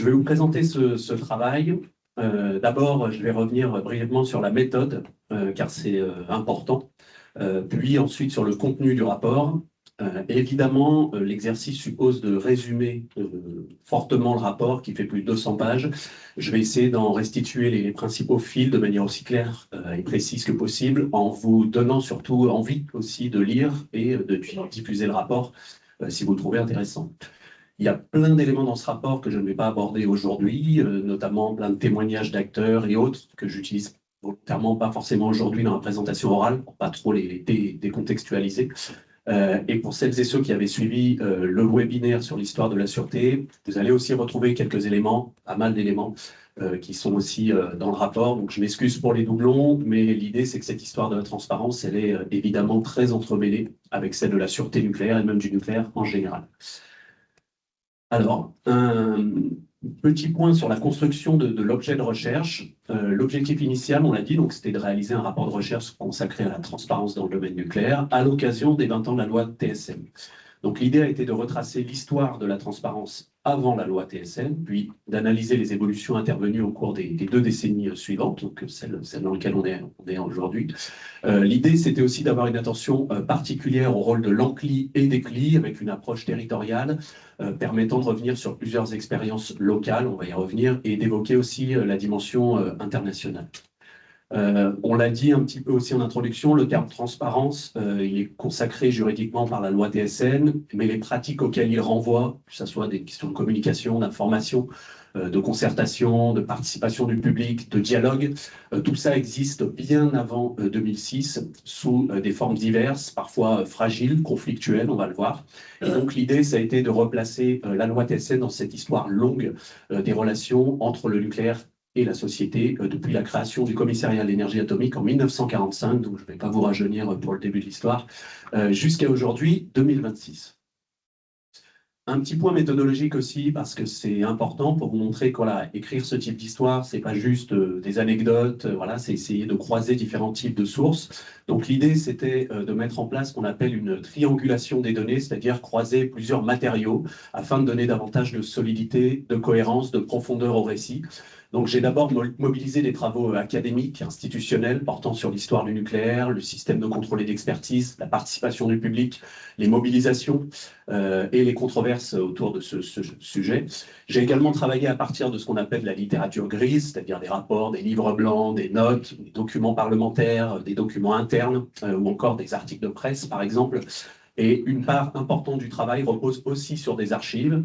Je vais vous présenter ce travail. D'abord, je vais revenir brièvement sur la méthode, car c'est important, puis ensuite sur le contenu du rapport. Évidemment, l'exercice suppose de résumer fortement le rapport qui fait plus de 200 pages. Je vais essayer d'en restituer les principaux fils de manière aussi claire et précise que possible, en vous donnant surtout envie aussi de lire et de diffuser le rapport si vous le trouvez intéressant. Il y a plein d'éléments dans ce rapport que je ne vais pas aborder aujourd'hui, notamment plein de témoignages d'acteurs et autres que j'utilise volontairement pas forcément aujourd'hui dans la présentation orale, pour pas trop les décontextualiser. Et pour celles et ceux qui avaient suivi le webinaire sur l'histoire de la sûreté, vous allez aussi retrouver quelques éléments, pas mal d'éléments, qui sont aussi dans le rapport. Donc je m'excuse pour les doublons, mais l'idée c'est que cette histoire de la transparence, elle est évidemment très entremêlée avec celle de la sûreté nucléaire et même du nucléaire en général. Alors, un petit point sur la construction de l'objet de recherche. L'objectif initial, on l'a dit, c'était de réaliser un rapport de recherche consacré à la transparence dans le domaine nucléaire à l'occasion des 20 ans de la loi TSN. Donc l'idée a été de retracer l'histoire de la transparence avant la loi TSN, puis d'analyser les évolutions intervenues au cours des 2 décennies suivantes, donc celle dans laquelle on est aujourd'hui. L'idée, c'était aussi d'avoir une attention particulière au rôle de l'ANCLI et des CLI, avec une approche territoriale permettant de revenir sur plusieurs expériences locales, on va y revenir, et d'évoquer aussi la dimension internationale. On l'a dit un petit peu aussi en introduction, le terme transparence, il est consacré juridiquement par la loi TSN, mais les pratiques auxquelles il renvoie, que ce soit des questions de communication, d'information, de concertation, de participation du public, de dialogue, tout ça existe bien avant 2006, sous des formes diverses, parfois fragiles, conflictuelles, on va le voir. Et donc l'idée, ça a été de replacer la loi TSN dans cette histoire longue des relations entre le nucléaire et la société depuis la création du commissariat à l'énergie atomique en 1945, donc je ne vais pas vous rajeunir pour le début de l'histoire, jusqu'à aujourd'hui, 2026. Un petit point méthodologique aussi, parce que c'est important pour vous montrer que voilà, écrire ce type d'histoire, c'est pas juste des anecdotes, voilà, c'est essayer de croiser différents types de sources. Donc l'idée, c'était de mettre en place ce qu'on appelle une triangulation des données, c'est-à-dire croiser plusieurs matériaux afin de donner davantage de solidité, de cohérence, de profondeur au récit. Donc j'ai d'abord mobilisé des travaux académiques, institutionnels, portant sur l'histoire du nucléaire, le système de contrôle et d'expertise, la participation du public, les mobilisations et les controverses autour de ce sujet. J'ai également travaillé à partir de ce qu'on appelle la littérature grise, c'est-à-dire des rapports, des livres blancs, des notes, des documents parlementaires, des documents internes ou encore des articles de presse, par exemple. Et une part importante du travail repose aussi sur des archives.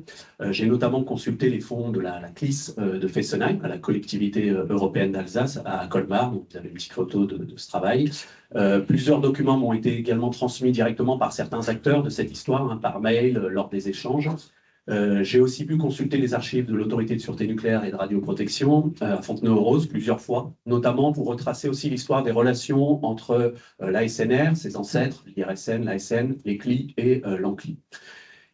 J'ai notamment consulté les fonds de la CLIS de Fessenheim, à la collectivité européenne d'Alsace, à Colmar. Donc, vous avez une petite photo de ce travail. Plusieurs documents m'ont été également transmis directement par certains acteurs de cette histoire, par mail, lors des échanges. J'ai aussi pu consulter les archives de l'autorité de sûreté nucléaire et de radioprotection à Fontenay-aux-Roses plusieurs fois, notamment pour retracer aussi l'histoire des relations entre l'ASNR, ses ancêtres, l'IRSN, l'ASN, les CLI et l'ANCLI.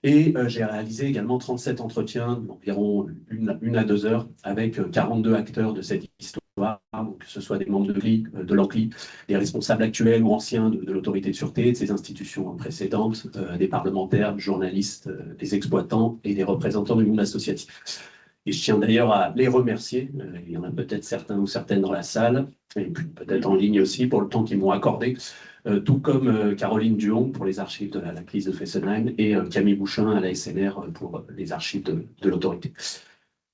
Et j'ai réalisé également 37 entretiens d'environ 1 à 2 heures avec 42 acteurs de cette histoire, donc que ce soit des membres de l'ANCLI, des responsables actuels ou anciens de l'autorité de sûreté, de ces institutions précédentes, des parlementaires, des journalistes, des exploitants et des représentants du monde associatif. Et je tiens d'ailleurs à les remercier, il y en a peut-être certains ou certaines dans la salle, et peut-être en ligne aussi, pour le temps qu'ils m'ont accordé, tout comme Caroline Duhong pour les archives de la CLIS de Fessenheim et Camille Bouchin à la SNR pour les archives de l'autorité.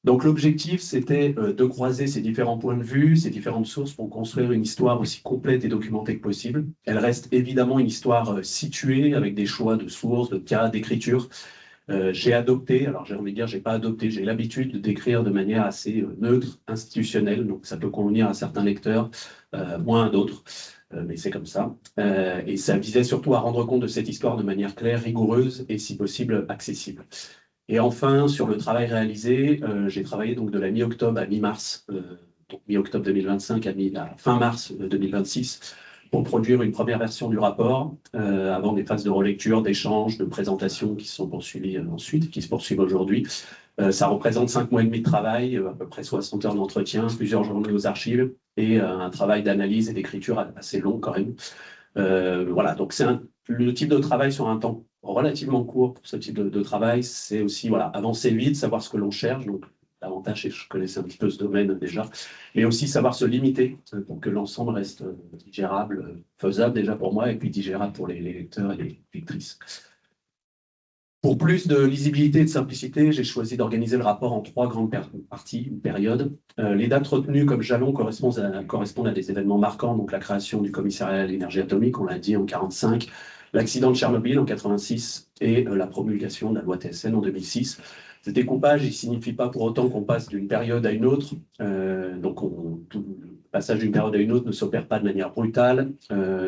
Donc l'objectif, c'était de croiser ces différents points de vue, ces différentes sources pour construire une histoire aussi complète et documentée que possible. Elle reste évidemment une histoire située avec des choix de sources, de cas, d'écriture. J'ai adopté, alors j'ai envie de dire, j'ai pas adopté, j'ai l'habitude d'écrire de manière assez neutre, institutionnelle, donc ça peut convenir à certains lecteurs, moins à d'autres, mais c'est comme ça. Et ça visait surtout à rendre compte de cette histoire de manière claire, rigoureuse et si possible accessible. Et enfin, sur le travail réalisé, j'ai travaillé donc de la mi-octobre à mi-mars, donc mi-octobre 2025 à fin mars 2026, pour produire une première version du rapport, avant des phases de relecture, d'échange, de présentation qui se sont poursuivies ensuite, qui se poursuivent aujourd'hui. Ça représente 5 mois et demi de travail, à peu près 60 heures d'entretien, plusieurs journées aux archives et un travail d'analyse et d'écriture assez long quand même. Voilà, donc c'est le type de travail sur un temps relativement court pour ce type de travail, c'est aussi voilà, avancer vite, savoir ce que l'on cherche, donc l'avantage, c'est que je connaissais un petit peu ce domaine déjà, mais aussi savoir se limiter pour que l'ensemble reste digérable, faisable déjà pour moi, et puis digérable pour les lecteurs et les lectrices. Pour plus de lisibilité et de simplicité, j'ai choisi d'organiser le rapport en 3 grandes parties, ou périodes. Les dates retenues comme jalons correspondent à des événements marquants, donc la création du commissariat à l'énergie atomique, on l'a dit, en 1945, l'accident de Tchernobyl en 1986 et la promulgation de la loi TSN en 2006. Ce découpage, il ne signifie pas pour autant qu'on passe d'une période à une autre. Tout le passage d'une période à une autre ne s'opère pas de manière brutale.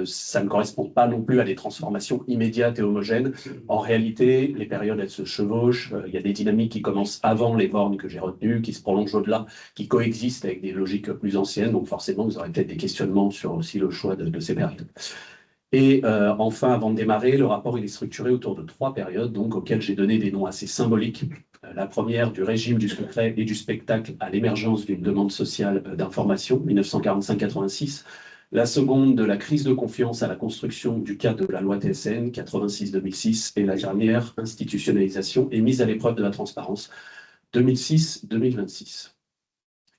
Ça ne correspond pas non plus à des transformations immédiates et homogènes. En réalité, les périodes, elles se chevauchent. Il y a des dynamiques qui commencent avant les bornes que j'ai retenues, qui se prolongent au-delà, qui coexistent avec des logiques plus anciennes. Donc forcément, vous aurez peut-être des questionnements sur aussi le choix de ces périodes. Et enfin, avant de démarrer, le rapport il est structuré autour de 3 périodes, donc auxquelles j'ai donné des noms assez symboliques. La première, du régime du secret et du spectacle à l'émergence d'une demande sociale d'information, 1945-86. La seconde, de la crise de confiance à la construction du cadre de la loi TSN, 86-2006. Et la dernière, institutionnalisation et mise à l'épreuve de la transparence, 2006-2026.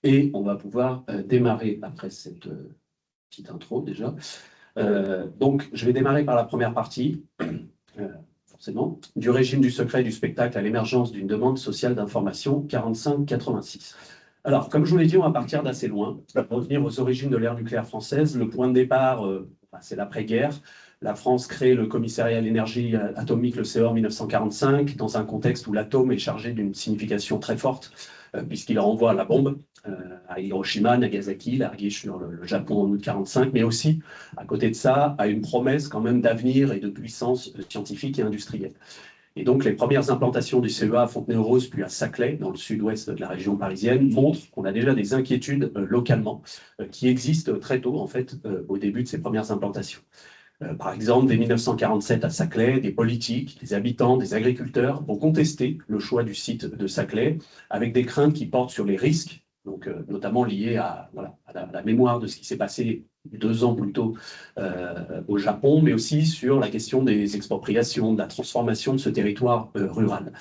Et on va pouvoir démarrer après cette petite intro déjà. Donc, je vais démarrer par la première partie, forcément, du régime du secret et du spectacle à l'émergence d'une demande sociale d'information, 45-86. Alors, comme je vous l'ai dit, on va partir d'assez loin, revenir aux origines de l'ère nucléaire française. Le point de départ, c'est l'après-guerre. La France crée le commissariat à l'énergie atomique, le CEA, en 1945, dans un contexte où l'atome est chargé d'une signification très forte, puisqu'il renvoie à la bombe, à Hiroshima, Nagasaki, larguée sur le Japon en août 1945, mais aussi, à côté de ça, à une promesse quand même d'avenir et de puissance scientifique et industrielle. Et donc, les premières implantations du CEA à Fontenay-aux-Roses, puis à Saclay, dans le sud-ouest de la région parisienne, montrent qu'on a déjà des inquiétudes localement qui existent très tôt, en fait, au début de ces premières implantations. Par exemple, dès 1947 à Saclay, des politiques, des habitants, des agriculteurs ont contesté le choix du site de Saclay avec des craintes qui portent sur les risques, donc notamment liés à la mémoire de ce qui s'est passé 2 ans plus tôt au Japon, mais aussi sur la question des expropriations, de la transformation de ce territoire rural.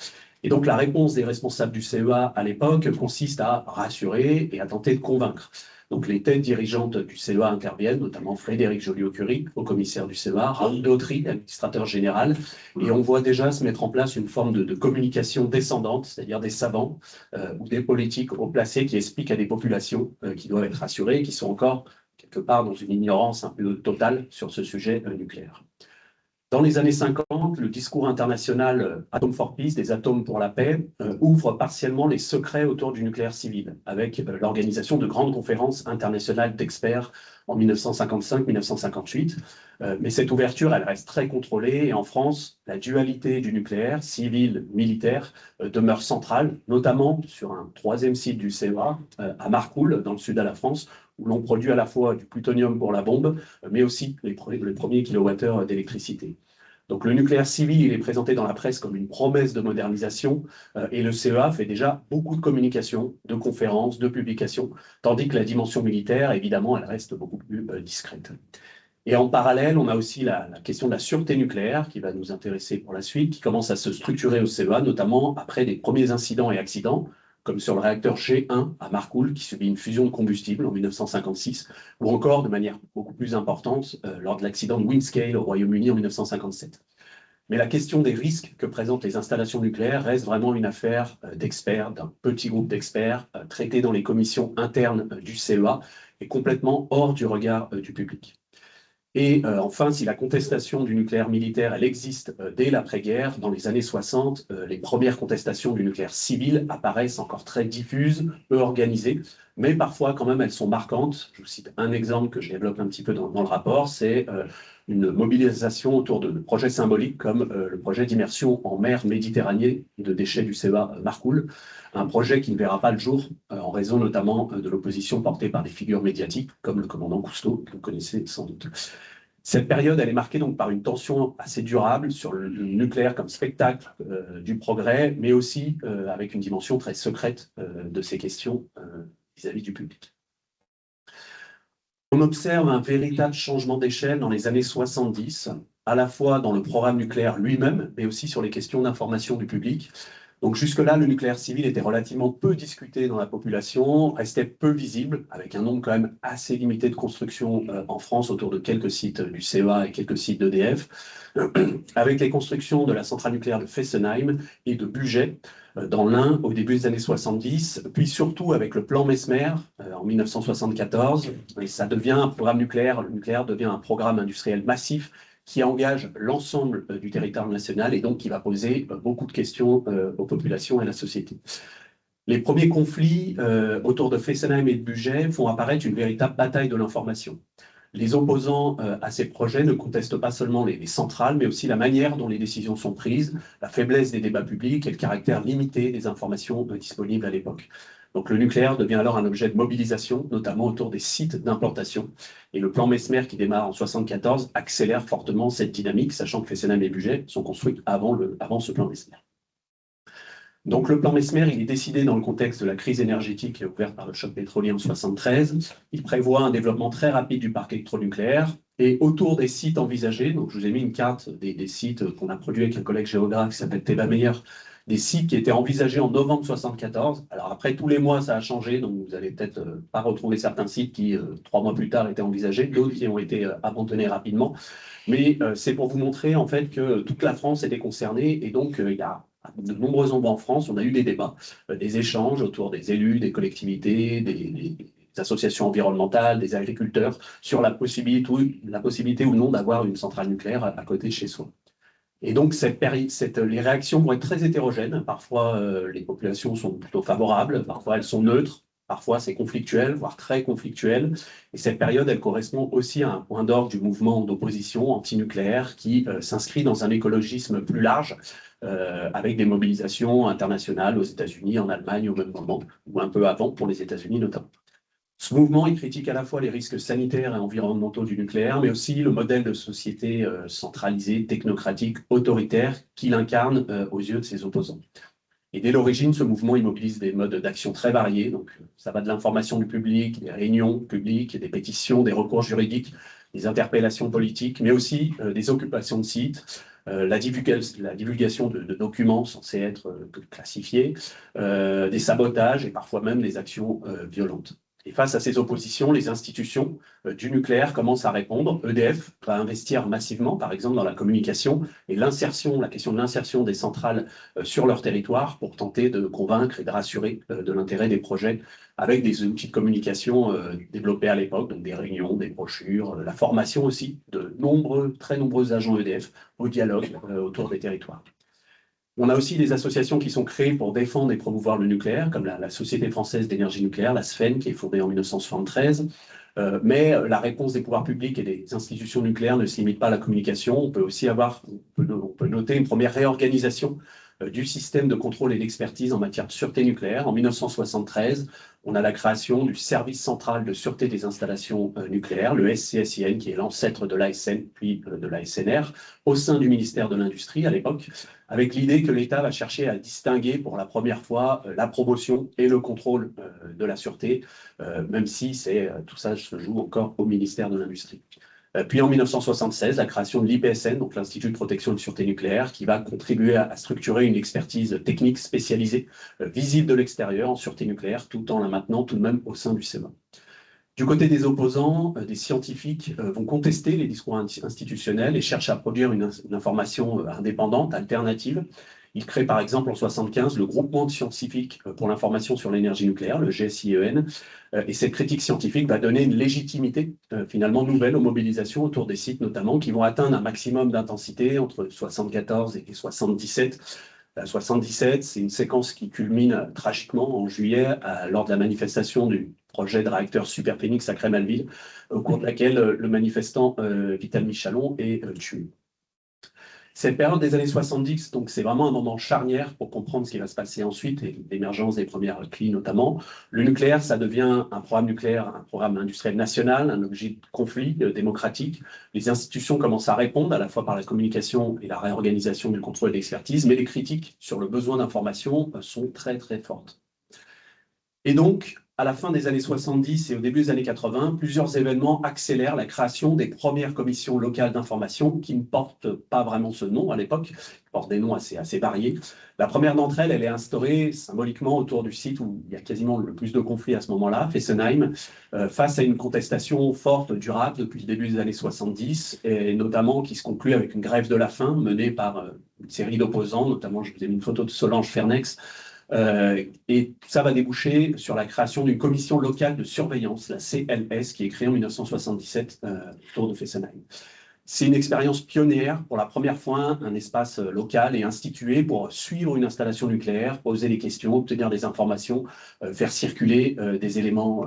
Et donc la réponse des responsables du CEA à l'époque consiste à rassurer et à tenter de convaincre. Donc les têtes dirigeantes du CEA interviennent, notamment Frédéric Joliot-Curie, au commissaire du CEA, Raoul Dautry, administrateur général, et on voit déjà se mettre en place une forme de communication descendante, c'est-à-dire des savants ou des politiques haut placés qui expliquent à des populations qui doivent être rassurées, qui sont encore quelque part dans une ignorance un peu totale sur ce sujet nucléaire. Dans les années 50, le discours international Atomes for Peace, des atomes pour la paix, ouvre partiellement les secrets autour du nucléaire civil, avec l'organisation de grandes conférences internationales d'experts en 1955-1958. Mais cette ouverture, elle reste très contrôlée, et en France, la dualité du nucléaire, civil-militaire, demeure centrale, notamment sur un 3e site du CEA, à Marcoule, dans le sud de la France, où l'on produit à la fois du plutonium pour la bombe, mais aussi les premiers kilowattheures d'électricité. Donc le nucléaire civil, il est présenté dans la presse comme une promesse de modernisation, et le CEA fait déjà beaucoup de communications, de conférences, de publications, tandis que la dimension militaire, évidemment, elle reste beaucoup plus discrète. Et en parallèle, on a aussi la question de la sûreté nucléaire qui va nous intéresser pour la suite, qui commence à se structurer au CEA, notamment après des premiers incidents et accidents, comme sur le réacteur G1 à Marcoule, qui subit une fusion de combustible en 1956, ou encore, de manière beaucoup plus importante, lors de l'accident de Windscale au Royaume-Uni en 1957. Mais la question des risques que présentent les installations nucléaires reste vraiment une affaire d'experts, d'un petit groupe d'experts, traitée dans les commissions internes du CEA, et complètement hors du regard du public. Et enfin, si la contestation du nucléaire militaire, elle existe dès l'après-guerre, dans les années 60, les premières contestations du nucléaire civil apparaissent encore très diffuses, peu organisées, mais parfois quand même elles sont marquantes. Je vous cite un exemple que je développe un petit peu dans le rapport, c'est une mobilisation autour de projets symboliques comme le projet d'immersion en mer Méditerranée de déchets du CEA Marcoule, un projet qui ne verra pas le jour en raison notamment de l'opposition portée par des figures médiatiques comme le commandant Cousteau, que vous connaissez sans doute. Cette période, elle est marquée donc par une tension assez durable sur le nucléaire comme spectacle du progrès, mais aussi avec une dimension très secrète de ces questions vis-à-vis du public. On observe un véritable changement d'échelle dans les années 70, à la fois dans le programme nucléaire lui-même, mais aussi sur les questions d'information du public. Donc jusque-là, le nucléaire civil était relativement peu discuté dans la population, restait peu visible, avec un nombre quand même assez limité de constructions en France, autour de quelques sites du CEA et quelques sites d'EDF, avec les constructions de la centrale nucléaire de Fessenheim et de Bugey dans l'Ain au début des années 70, puis surtout avec le plan Mesmer en 1974. Et ça devient un programme nucléaire, le nucléaire devient un programme industriel massif qui engage l'ensemble du territoire national et donc qui va poser beaucoup de questions aux populations et à la société. Les premiers conflits autour de Fessenheim et de Bugey font apparaître une véritable bataille de l'information. Les opposants à ces projets ne contestent pas seulement les centrales, mais aussi la manière dont les décisions sont prises, la faiblesse des débats publics et le caractère limité des informations disponibles à l'époque. Donc le nucléaire devient alors un objet de mobilisation, notamment autour des sites d'implantation. Et le plan Mesmer, qui démarre en 1974, accélère fortement cette dynamique, sachant que Fessenheim et Bugey sont construits avant ce plan Mesmer. Donc le plan Mesmer, il est décidé dans le contexte de la crise énergétique ouverte par le choc pétrolier en 1973. Il prévoit un développement très rapide du parc électronucléaire. Et autour des sites envisagés, donc je vous ai mis une carte des sites qu'on a produit avec un collègue géographe qui s'appelle Théba Meyer, des sites qui étaient envisagés en novembre 1974. Alors après, tous les mois, ça a changé, donc vous allez peut-être pas retrouver certains sites qui, 3 mois plus tard, étaient envisagés, d'autres qui ont été abandonnés rapidement. Mais c'est pour vous montrer en fait que toute la France était concernée et donc il y a de nombreux endroits en France, on a eu des débats, des échanges autour des élus, des collectivités, des associations environnementales, des agriculteurs, sur la possibilité ou non d'avoir une centrale nucléaire à côté de chez soi. Et donc, les réactions vont être très hétérogènes. Parfois, les populations sont plutôt favorables, parfois elles sont neutres, parfois c'est conflictuel, voire très conflictuel. Et cette période, elle correspond aussi à un point d'orgue du mouvement d'opposition anti-nucléaire qui s'inscrit dans un écologisme plus large, avec des mobilisations internationales aux États-Unis, en Allemagne au même moment, ou un peu avant pour les États-Unis notamment. Ce mouvement, il critique à la fois les risques sanitaires et environnementaux du nucléaire, mais aussi le modèle de société centralisée, technocratique, autoritaire qu'il incarne aux yeux de ses opposants. Et dès l'origine, ce mouvement immobilise des modes d'action très variés. Donc, ça va de l'information du public, des réunions publiques, des pétitions, des recours juridiques, des interpellations politiques, mais aussi des occupations de sites, la divulgation de documents censés être classifiés, des sabotages et parfois même des actions violentes. Et face à ces oppositions, les institutions du nucléaire commencent à répondre. EDF va investir massivement, par exemple, dans la communication et la question de l'insertion des centrales sur leur territoire pour tenter de convaincre et de rassurer de l'intérêt des projets avec des outils de communication développés à l'époque, donc des réunions, des brochures, la formation aussi de très nombreux agents EDF au dialogue autour des territoires. On a aussi des associations qui sont créées pour défendre et promouvoir le nucléaire, comme la Société française d'énergie nucléaire, la SFEN, qui est fondée en 1973. Mais la réponse des pouvoirs publics et des institutions nucléaires ne se limite pas à la communication. On peut aussi on peut noter une première réorganisation du système de contrôle et d'expertise en matière de sûreté nucléaire. En 1973, on a la création du Service central de sûreté des installations nucléaires, le SCSIN, qui est l'ancêtre de l'ASN, puis de l'ASNR, au sein du ministère de l'Industrie à l'époque, avec l'idée que l'État va chercher à distinguer pour la première fois la promotion et le contrôle de la sûreté, même si tout ça se joue encore au ministère de l'Industrie. Puis en 1976, la création de l'IPSN, donc l'Institut de protection et de sûreté nucléaire, qui va contribuer à structurer une expertise technique spécialisée, visible de l'extérieur en sûreté nucléaire, tout en la maintenant tout de même au sein du CEA. Du côté des opposants, des scientifiques vont contester les discours institutionnels et cherchent à produire une information indépendante, alternative. Ils créent par exemple en 1975 le groupement de scientifiques pour l'information sur l'énergie nucléaire, le GSIEN, et cette critique scientifique va donner une légitimité finalement nouvelle aux mobilisations autour des sites notamment, qui vont atteindre un maximum d'intensité entre 74 et 77. 77, c'est une séquence qui culmine tragiquement en juillet lors de la manifestation du projet de réacteur Superphénix à Crémalville, au cours de laquelle le manifestant Vital Michalon est tué. Cette période des années 70, donc c'est vraiment un moment charnière pour comprendre ce qui va se passer ensuite et l'émergence des premières CLI notamment. Le nucléaire, ça devient un programme nucléaire, un programme industriel national, un objet de conflit démocratique. Les institutions commencent à répondre à la fois par la communication et la réorganisation du contrôle et de l'expertise, mais les critiques sur le besoin d'information sont très très fortes. Et donc, à la fin des années 70 et au début des années 80, plusieurs événements accélèrent la création des premières commissions locales d'information qui ne portent pas vraiment ce nom à l'époque, qui portent des noms assez variés. La première d'entre elles, elle est instaurée symboliquement autour du site où il y a quasiment le plus de conflits à ce moment-là, Fessenheim, face à une contestation forte, durable depuis le début des années 70, et notamment qui se conclut avec une grève de la faim menée par une série d'opposants, notamment je vous ai mis une photo de Solange Fernex, et tout ça va déboucher sur la création d'une commission locale de surveillance, la CLS, qui est créée en 1977 autour de Fessenheim. C'est une expérience pionnière. Pour la première fois, un espace local est institué pour suivre une installation nucléaire, poser des questions, obtenir des informations, faire circuler des éléments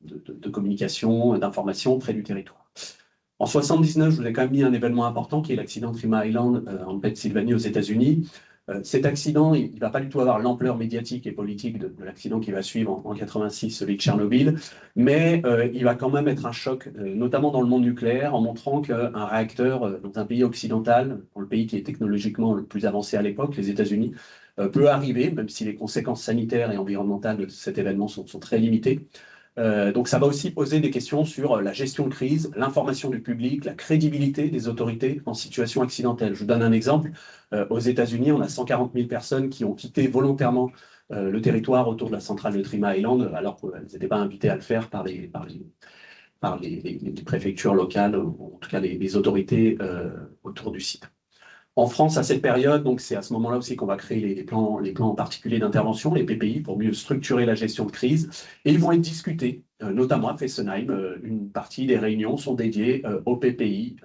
de communication, d'information près du territoire. En 1979, je vous ai quand même mis un événement important qui est l'accident de Three Mile Island en Pennsylvanie aux États-Unis. Cet accident, il ne va pas du tout avoir l'ampleur médiatique et politique de l'accident qui va suivre en 86, celui de Tchernobyl, mais il va quand même être un choc, notamment dans le monde nucléaire, en montrant qu'un réacteur dans un pays occidental, dans le pays qui est technologiquement le plus avancé à l'époque, les États-Unis, peut arriver, même si les conséquences sanitaires et environnementales de cet événement sont très limitées. Donc ça va aussi poser des questions sur la gestion de crise, l'information du public, la crédibilité des autorités en situation accidentelle. Je vous donne un exemple. Aux États-Unis, on a 140 000 personnes qui ont quitté volontairement le territoire autour de la centrale de Three Mile Island, alors qu'elles n'étaient pas invitées à le faire par les préfectures locales, ou en tout cas les autorités autour du site. En France, à cette période, donc c'est à ce moment-là aussi qu'on va créer les plans particuliers d'intervention, les PPI, pour mieux structurer la gestion de crise. Et ils vont être discutés, notamment à Fessenheim. Une partie des réunions sont dédiées aux PPI,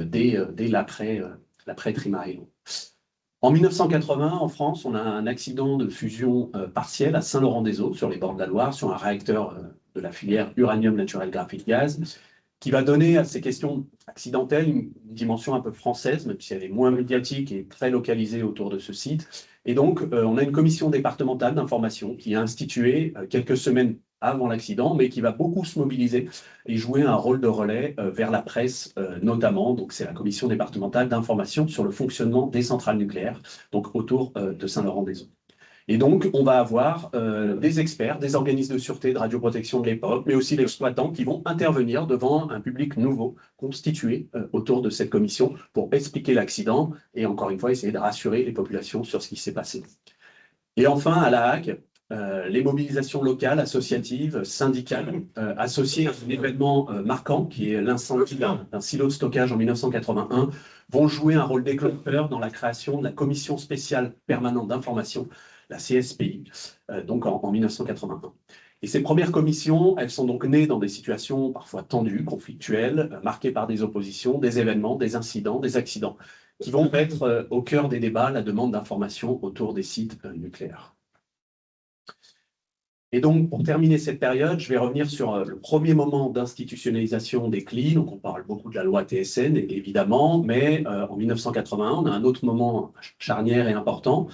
dès l'après-Three Mile Island. En 1980, en France, on a un accident de fusion partielle à Saint-Laurent-des-Eaux, sur les bords de la Loire, sur un réacteur de la filière uranium naturel graphite gaz, qui va donner à ces questions accidentelles une dimension un peu française, même si elle est moins médiatique et très localisée autour de ce site. Et donc, on a une commission départementale d'information qui est instituée quelques semaines avant l'accident, mais qui va beaucoup se mobiliser et jouer un rôle de relais vers la presse notamment. Donc, c'est la commission départementale d'information sur le fonctionnement des centrales nucléaires, donc autour de Saint-Laurent-des-Eaux. Et donc, on va avoir des experts, des organismes de sûreté, de radioprotection de l'époque, mais aussi l'exploitant qui vont intervenir devant un public nouveau constitué autour de cette commission pour expliquer l'accident et encore une fois essayer de rassurer les populations sur ce qui s'est passé. Et enfin, à La Hague, les mobilisations locales, associatives, syndicales, associées à un événement marquant qui est l'incendie d'un silo de stockage en 1981, vont jouer un rôle déclencheur dans la création de la commission spéciale permanente d'information, la CSPI, donc en 1981. Et ces premières commissions, elles sont donc nées dans des situations parfois tendues, conflictuelles, marquées par des oppositions, des événements, des incidents, des accidents, qui vont mettre au cœur des débats la demande d'information autour des sites nucléaires. Et donc, pour terminer cette période, je vais revenir sur le premier moment d'institutionnalisation des CLI. Donc, on parle beaucoup de la loi TSN, évidemment, mais en 1981, on a un autre moment charnière et important.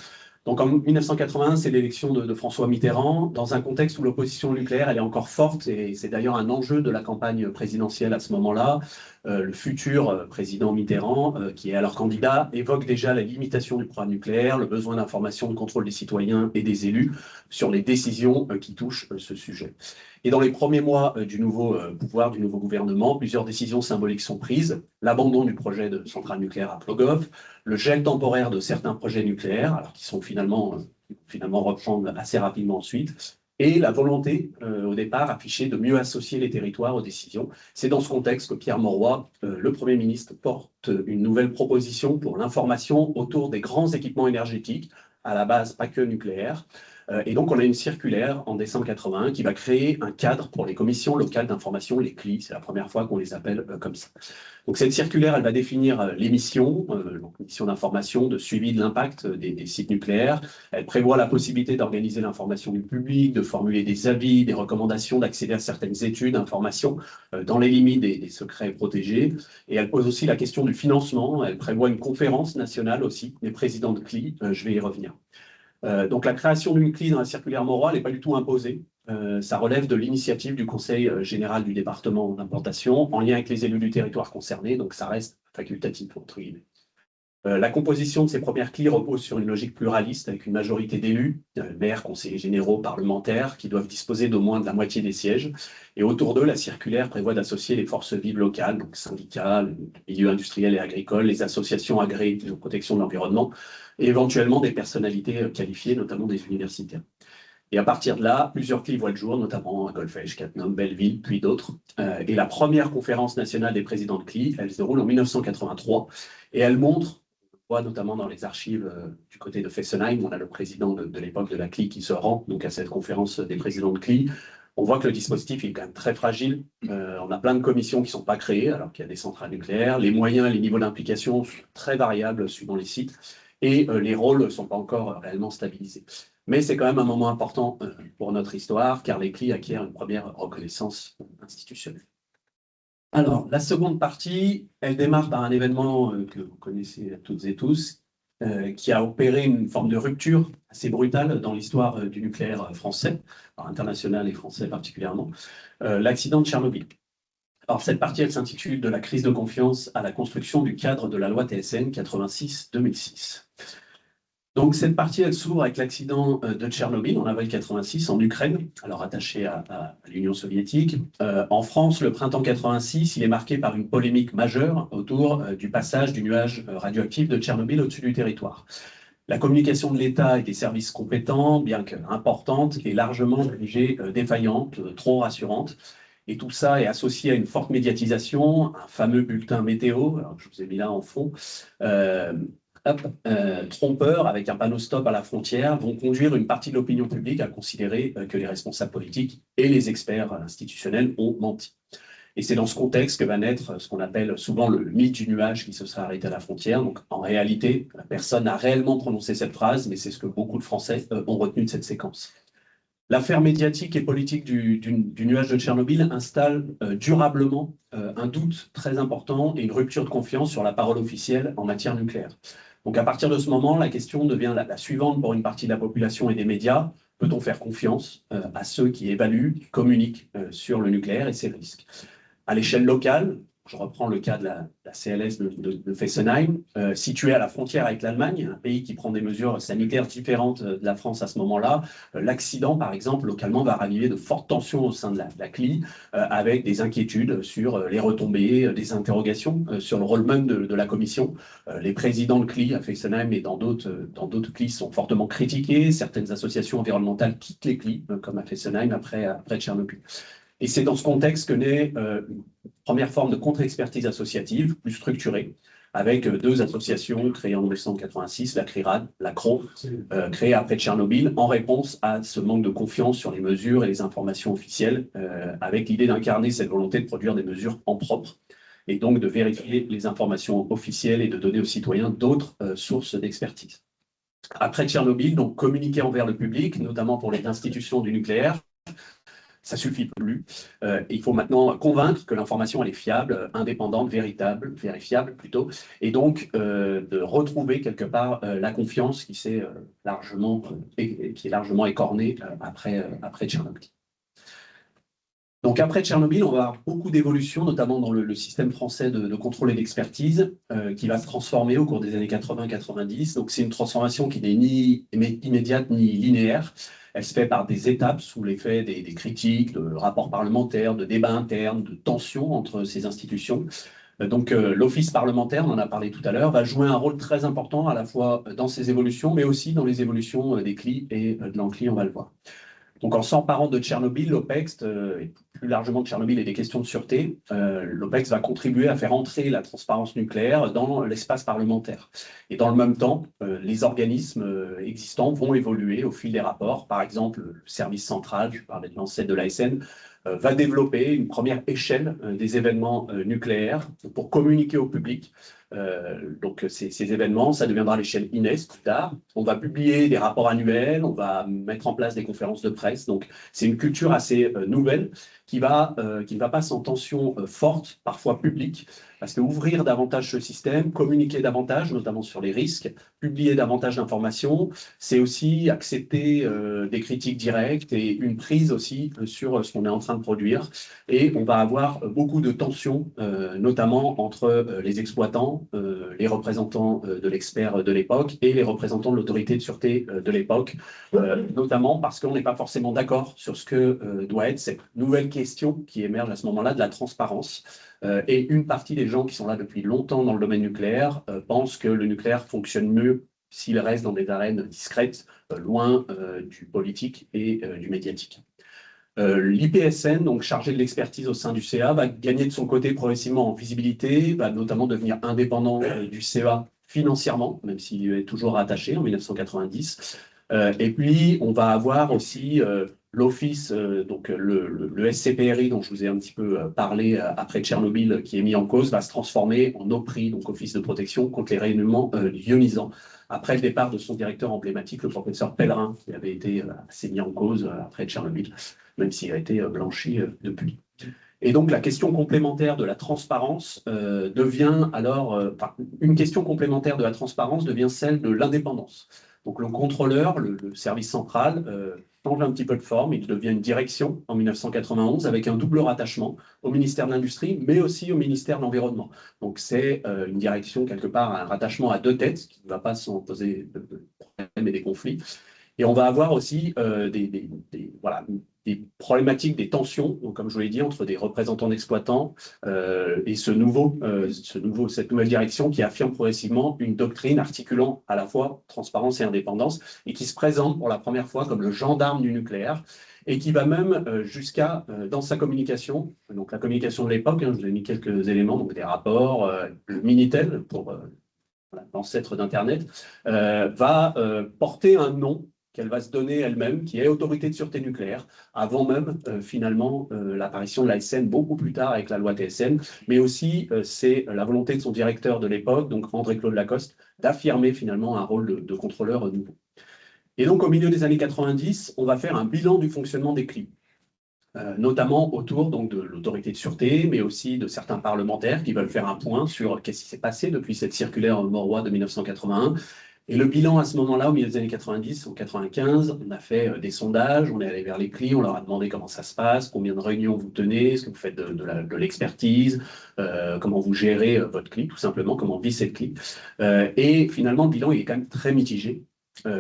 Donc, en 1981, c'est l'élection de François Mitterrand, dans un contexte où l'opposition nucléaire, elle est encore forte, et c'est d'ailleurs un enjeu de la campagne présidentielle à ce moment-là. Le futur président Mitterrand, qui est alors candidat, évoque déjà la limitation du programme nucléaire, le besoin d'information, de contrôle des citoyens et des élus sur les décisions qui touchent ce sujet. Et dans les premiers mois du nouveau pouvoir, du nouveau gouvernement, plusieurs décisions symboliques sont prises. L'abandon du projet de centrale nucléaire à Plogoff, le gel temporaire de certains projets nucléaires, alors qui sont finalement reprendre assez rapidement ensuite, et la volonté, au départ, affichée de mieux associer les territoires aux décisions. C'est dans ce contexte que Pierre Mauroy, le Premier ministre, porte une nouvelle proposition pour l'information autour des grands équipements énergétiques, à la base pas que nucléaires. Et donc, on a une circulaire en décembre 81 qui va créer un cadre pour les commissions locales d'information, les CLI. C'est la première fois qu'on les appelle comme ça. Donc, cette circulaire, elle va définir les missions, donc missions d'information, de suivi de l'impact des sites nucléaires. Elle prévoit la possibilité d'organiser l'information du public, de formuler des avis, des recommandations, d'accéder à certaines études, informations, dans les limites des secrets protégés. Et elle pose aussi la question du financement. Elle prévoit une conférence nationale aussi des présidents de CLI. Je vais y revenir. Donc la création d'une CLI dans la circulaire Mauroy n'est pas du tout imposée. Ça relève de l'initiative du Conseil général du département d'implantation en lien avec les élus du territoire concerné, donc ça reste facultatif, entre guillemets. La composition de ces premières CLI repose sur une logique pluraliste avec une majorité d'élus, maires, conseillers généraux, parlementaires, qui doivent disposer d'au moins de la moitié des sièges. Et autour d'eux, la circulaire prévoit d'associer les forces vives locales, donc syndicats, le milieu industriel et agricole, les associations agréées de protection de l'environnement, et éventuellement des personnalités qualifiées, notamment des universitaires. Et à partir de là, plusieurs CLI voient le jour, notamment à Golfech, Cattenom, Belleville, puis d'autres. Et la première conférence nationale des présidents de CLI, elle se déroule en 1983, et elle montre, on voit notamment dans les archives du côté de Fessenheim, on a le président de l'époque de la CLI qui se rend donc à cette conférence des présidents de CLI. On voit que le dispositif est quand même très fragile. On a plein de commissions qui ne sont pas créées, alors qu'il y a des centrales nucléaires. Les moyens et les niveaux d'implication sont très variables suivant les sites, et les rôles ne sont pas encore réellement stabilisés. Mais c'est quand même un moment important pour notre histoire, car les CLI acquièrent une première reconnaissance institutionnelle. Alors, la seconde partie, elle démarre par un événement que vous connaissez toutes et tous, qui a opéré une forme de rupture assez brutale dans l'histoire du nucléaire français, international et français particulièrement, l'accident de Tchernobyl. Alors, cette partie, elle s'intitule « De la crise de confiance à la construction du cadre de la loi TSN 86-2006 ». Donc, cette partie, elle s'ouvre avec l'accident de Tchernobyl en avril 86 en Ukraine, alors attaché à l'Union soviétique. En France, le printemps 86, il est marqué par une polémique majeure autour du passage du nuage radioactif de Tchernobyl au-dessus du territoire. La communication de l'État et des services compétents, bien qu'importante, est largement jugée défaillante, trop rassurante. Et tout ça est associé à une forte médiatisation, un fameux bulletin météo, alors je vous ai mis là en fond, trompeurs avec un panneau stop à la frontière vont conduire une partie de l'opinion publique à considérer que les responsables politiques et les experts institutionnels ont menti. Et c'est dans ce contexte que va naître ce qu'on appelle souvent le mythe du nuage qui se serait arrêté à la frontière. Donc en réalité, personne n'a réellement prononcé cette phrase, mais c'est ce que beaucoup de Français ont retenu de cette séquence. L'affaire médiatique et politique du nuage de Tchernobyl installe durablement un doute très important et une rupture de confiance sur la parole officielle en matière nucléaire. Donc à partir de ce moment, la question devient la suivante pour une partie de la population et des médias. Peut-on faire confiance à ceux qui évaluent, qui communiquent sur le nucléaire et ses risques? À l'échelle locale, je reprends le cas de la CLS de Fessenheim, située à la frontière avec l'Allemagne, un pays qui prend des mesures sanitaires différentes de la France à ce moment-là. L'accident, par exemple, localement, va raviver de fortes tensions au sein de la CLI, avec des inquiétudes sur les retombées, des interrogations sur le rôle même de la commission. Les présidents de CLI à Fessenheim et dans d'autres CLI sont fortement critiqués. Certaines associations environnementales quittent les CLI, comme à Fessenheim après Tchernobyl. Et c'est dans ce contexte que naît une première forme de contre-expertise associative, plus structurée, avec deux associations créées en 1986, la CRIRAD, la CRO, créée après Tchernobyl, en réponse à ce manque de confiance sur les mesures et les informations officielles, avec l'idée d'incarner cette volonté de produire des mesures en propre, et donc de vérifier les informations officielles et de donner aux citoyens d'autres sources d'expertise. Après Tchernobyl, donc communiquer envers le public, notamment pour les institutions du nucléaire, ça suffit plus. Il faut maintenant convaincre que l'information elle est fiable, indépendante, vérifiable plutôt, et donc de retrouver quelque part la confiance qui est largement écornée après Tchernobyl. Donc après Tchernobyl, on va avoir beaucoup d'évolutions, notamment dans le système français de contrôle et d'expertise, qui va se transformer au cours des années 80-90. Donc c'est une transformation qui n'est ni immédiate ni linéaire. Elle se fait par des étapes sous l'effet des critiques, de rapports parlementaires, de débats internes, de tensions entre ces institutions. Donc l'office parlementaire, on en a parlé tout à l'heure, va jouer un rôle très important à la fois dans ces évolutions, mais aussi dans les évolutions des CLI et de l'ANCLI, on va le voir. Donc en s'emparant de Tchernobyl, l'OPEX, et plus largement de Tchernobyl et des questions de sûreté, l'OPEX va contribuer à faire entrer la transparence nucléaire dans l'espace parlementaire. Et dans le même temps, les organismes existants vont évoluer au fil des rapports. Par exemple, le service central, je parlais de l'ancêtre de l'ASN, va développer une première échelle des événements nucléaires pour communiquer au public. Donc ces événements, ça deviendra l'échelle INES plus tard. On va publier des rapports annuels, on va mettre en place des conférences de presse. Donc c'est une culture assez nouvelle qui ne va pas sans tension forte, parfois publique, parce que ouvrir davantage ce système, communiquer davantage, notamment sur les risques, publier davantage d'informations, c'est aussi accepter des critiques directes et une prise aussi sur ce qu'on est en train train de produire, et on va avoir beaucoup de tensions, notamment entre les exploitants, les représentants de l'expert de l'époque et les représentants de l'autorité de sûreté de l'époque, notamment parce qu'on n'est pas forcément d'accord sur ce que doit être cette nouvelle question qui émerge à ce moment-là de la transparence. Et une partie des gens qui sont là depuis longtemps dans le domaine nucléaire pensent que le nucléaire fonctionne mieux s'il reste dans des arènes discrètes, loin du politique et du médiatique. L'IPSN, donc chargé de l'expertise au sein du CA, va gagner de son côté progressivement en visibilité, va notamment devenir indépendant du CA financièrement, même s'il est toujours attaché en 1990. Et puis, on va avoir aussi l'Office, donc le SCPRI dont je vous ai un petit peu parlé après Tchernobyl, qui est mis en cause, va se transformer en OPRI, donc Office de protection contre les rayonnements ionisants, après le départ de son directeur emblématique, le professeur Pellerin, qui avait été assez mis en cause après Tchernobyl, même s'il a été blanchi depuis. Et donc la question complémentaire de la transparence devient alors, une question complémentaire de la transparence devient celle de l'indépendance. Donc le contrôleur, le service central, change un petit peu de forme, il devient une direction en 1991 avec un double rattachement au ministère de l'Industrie, mais aussi au ministère de l'Environnement. Donc c'est une direction, quelque part, un rattachement à deux têtes qui ne va pas s'en poser de problèmes et des conflits. Et on va avoir aussi des problématiques, des tensions, donc, comme je vous l'ai dit, entre des représentants d'exploitants et cette nouvelle direction qui affirme progressivement une doctrine articulant à la fois transparence et indépendance et qui se présente pour la première fois comme le gendarme du nucléaire et qui va même jusqu'à, dans sa communication, donc la communication de l'époque, je vous ai mis quelques éléments, donc des rapports, le Minitel, pour l'ancêtre d'Internet, va porter un nom qu'elle va se donner elle-même, qui est Autorité de sûreté nucléaire, avant même, finalement, l'apparition de l'ASN beaucoup plus tard avec la loi TSN, mais aussi c'est la volonté de son directeur de l'époque, donc André-Claude Lacoste, d'affirmer finalement un rôle de contrôleur nouveau. Et donc, au milieu des années 90, on va faire un bilan du fonctionnement des CLI, notamment autour donc, de l'autorité de sûreté, mais aussi de certains parlementaires qui veulent faire un point sur qu'est-ce qui s'est passé depuis cette circulaire Mauroy de 1981. Et le bilan à ce moment-là, au milieu des années 90, en 95, on a fait des sondages, on est allé vers les CLI, on leur a demandé comment ça se passe, combien de réunions vous tenez, est-ce que vous faites de l'expertise, comment vous gérez votre CLI, tout simplement, comment vit cette CLI. Et finalement, le bilan il est quand même très mitigé.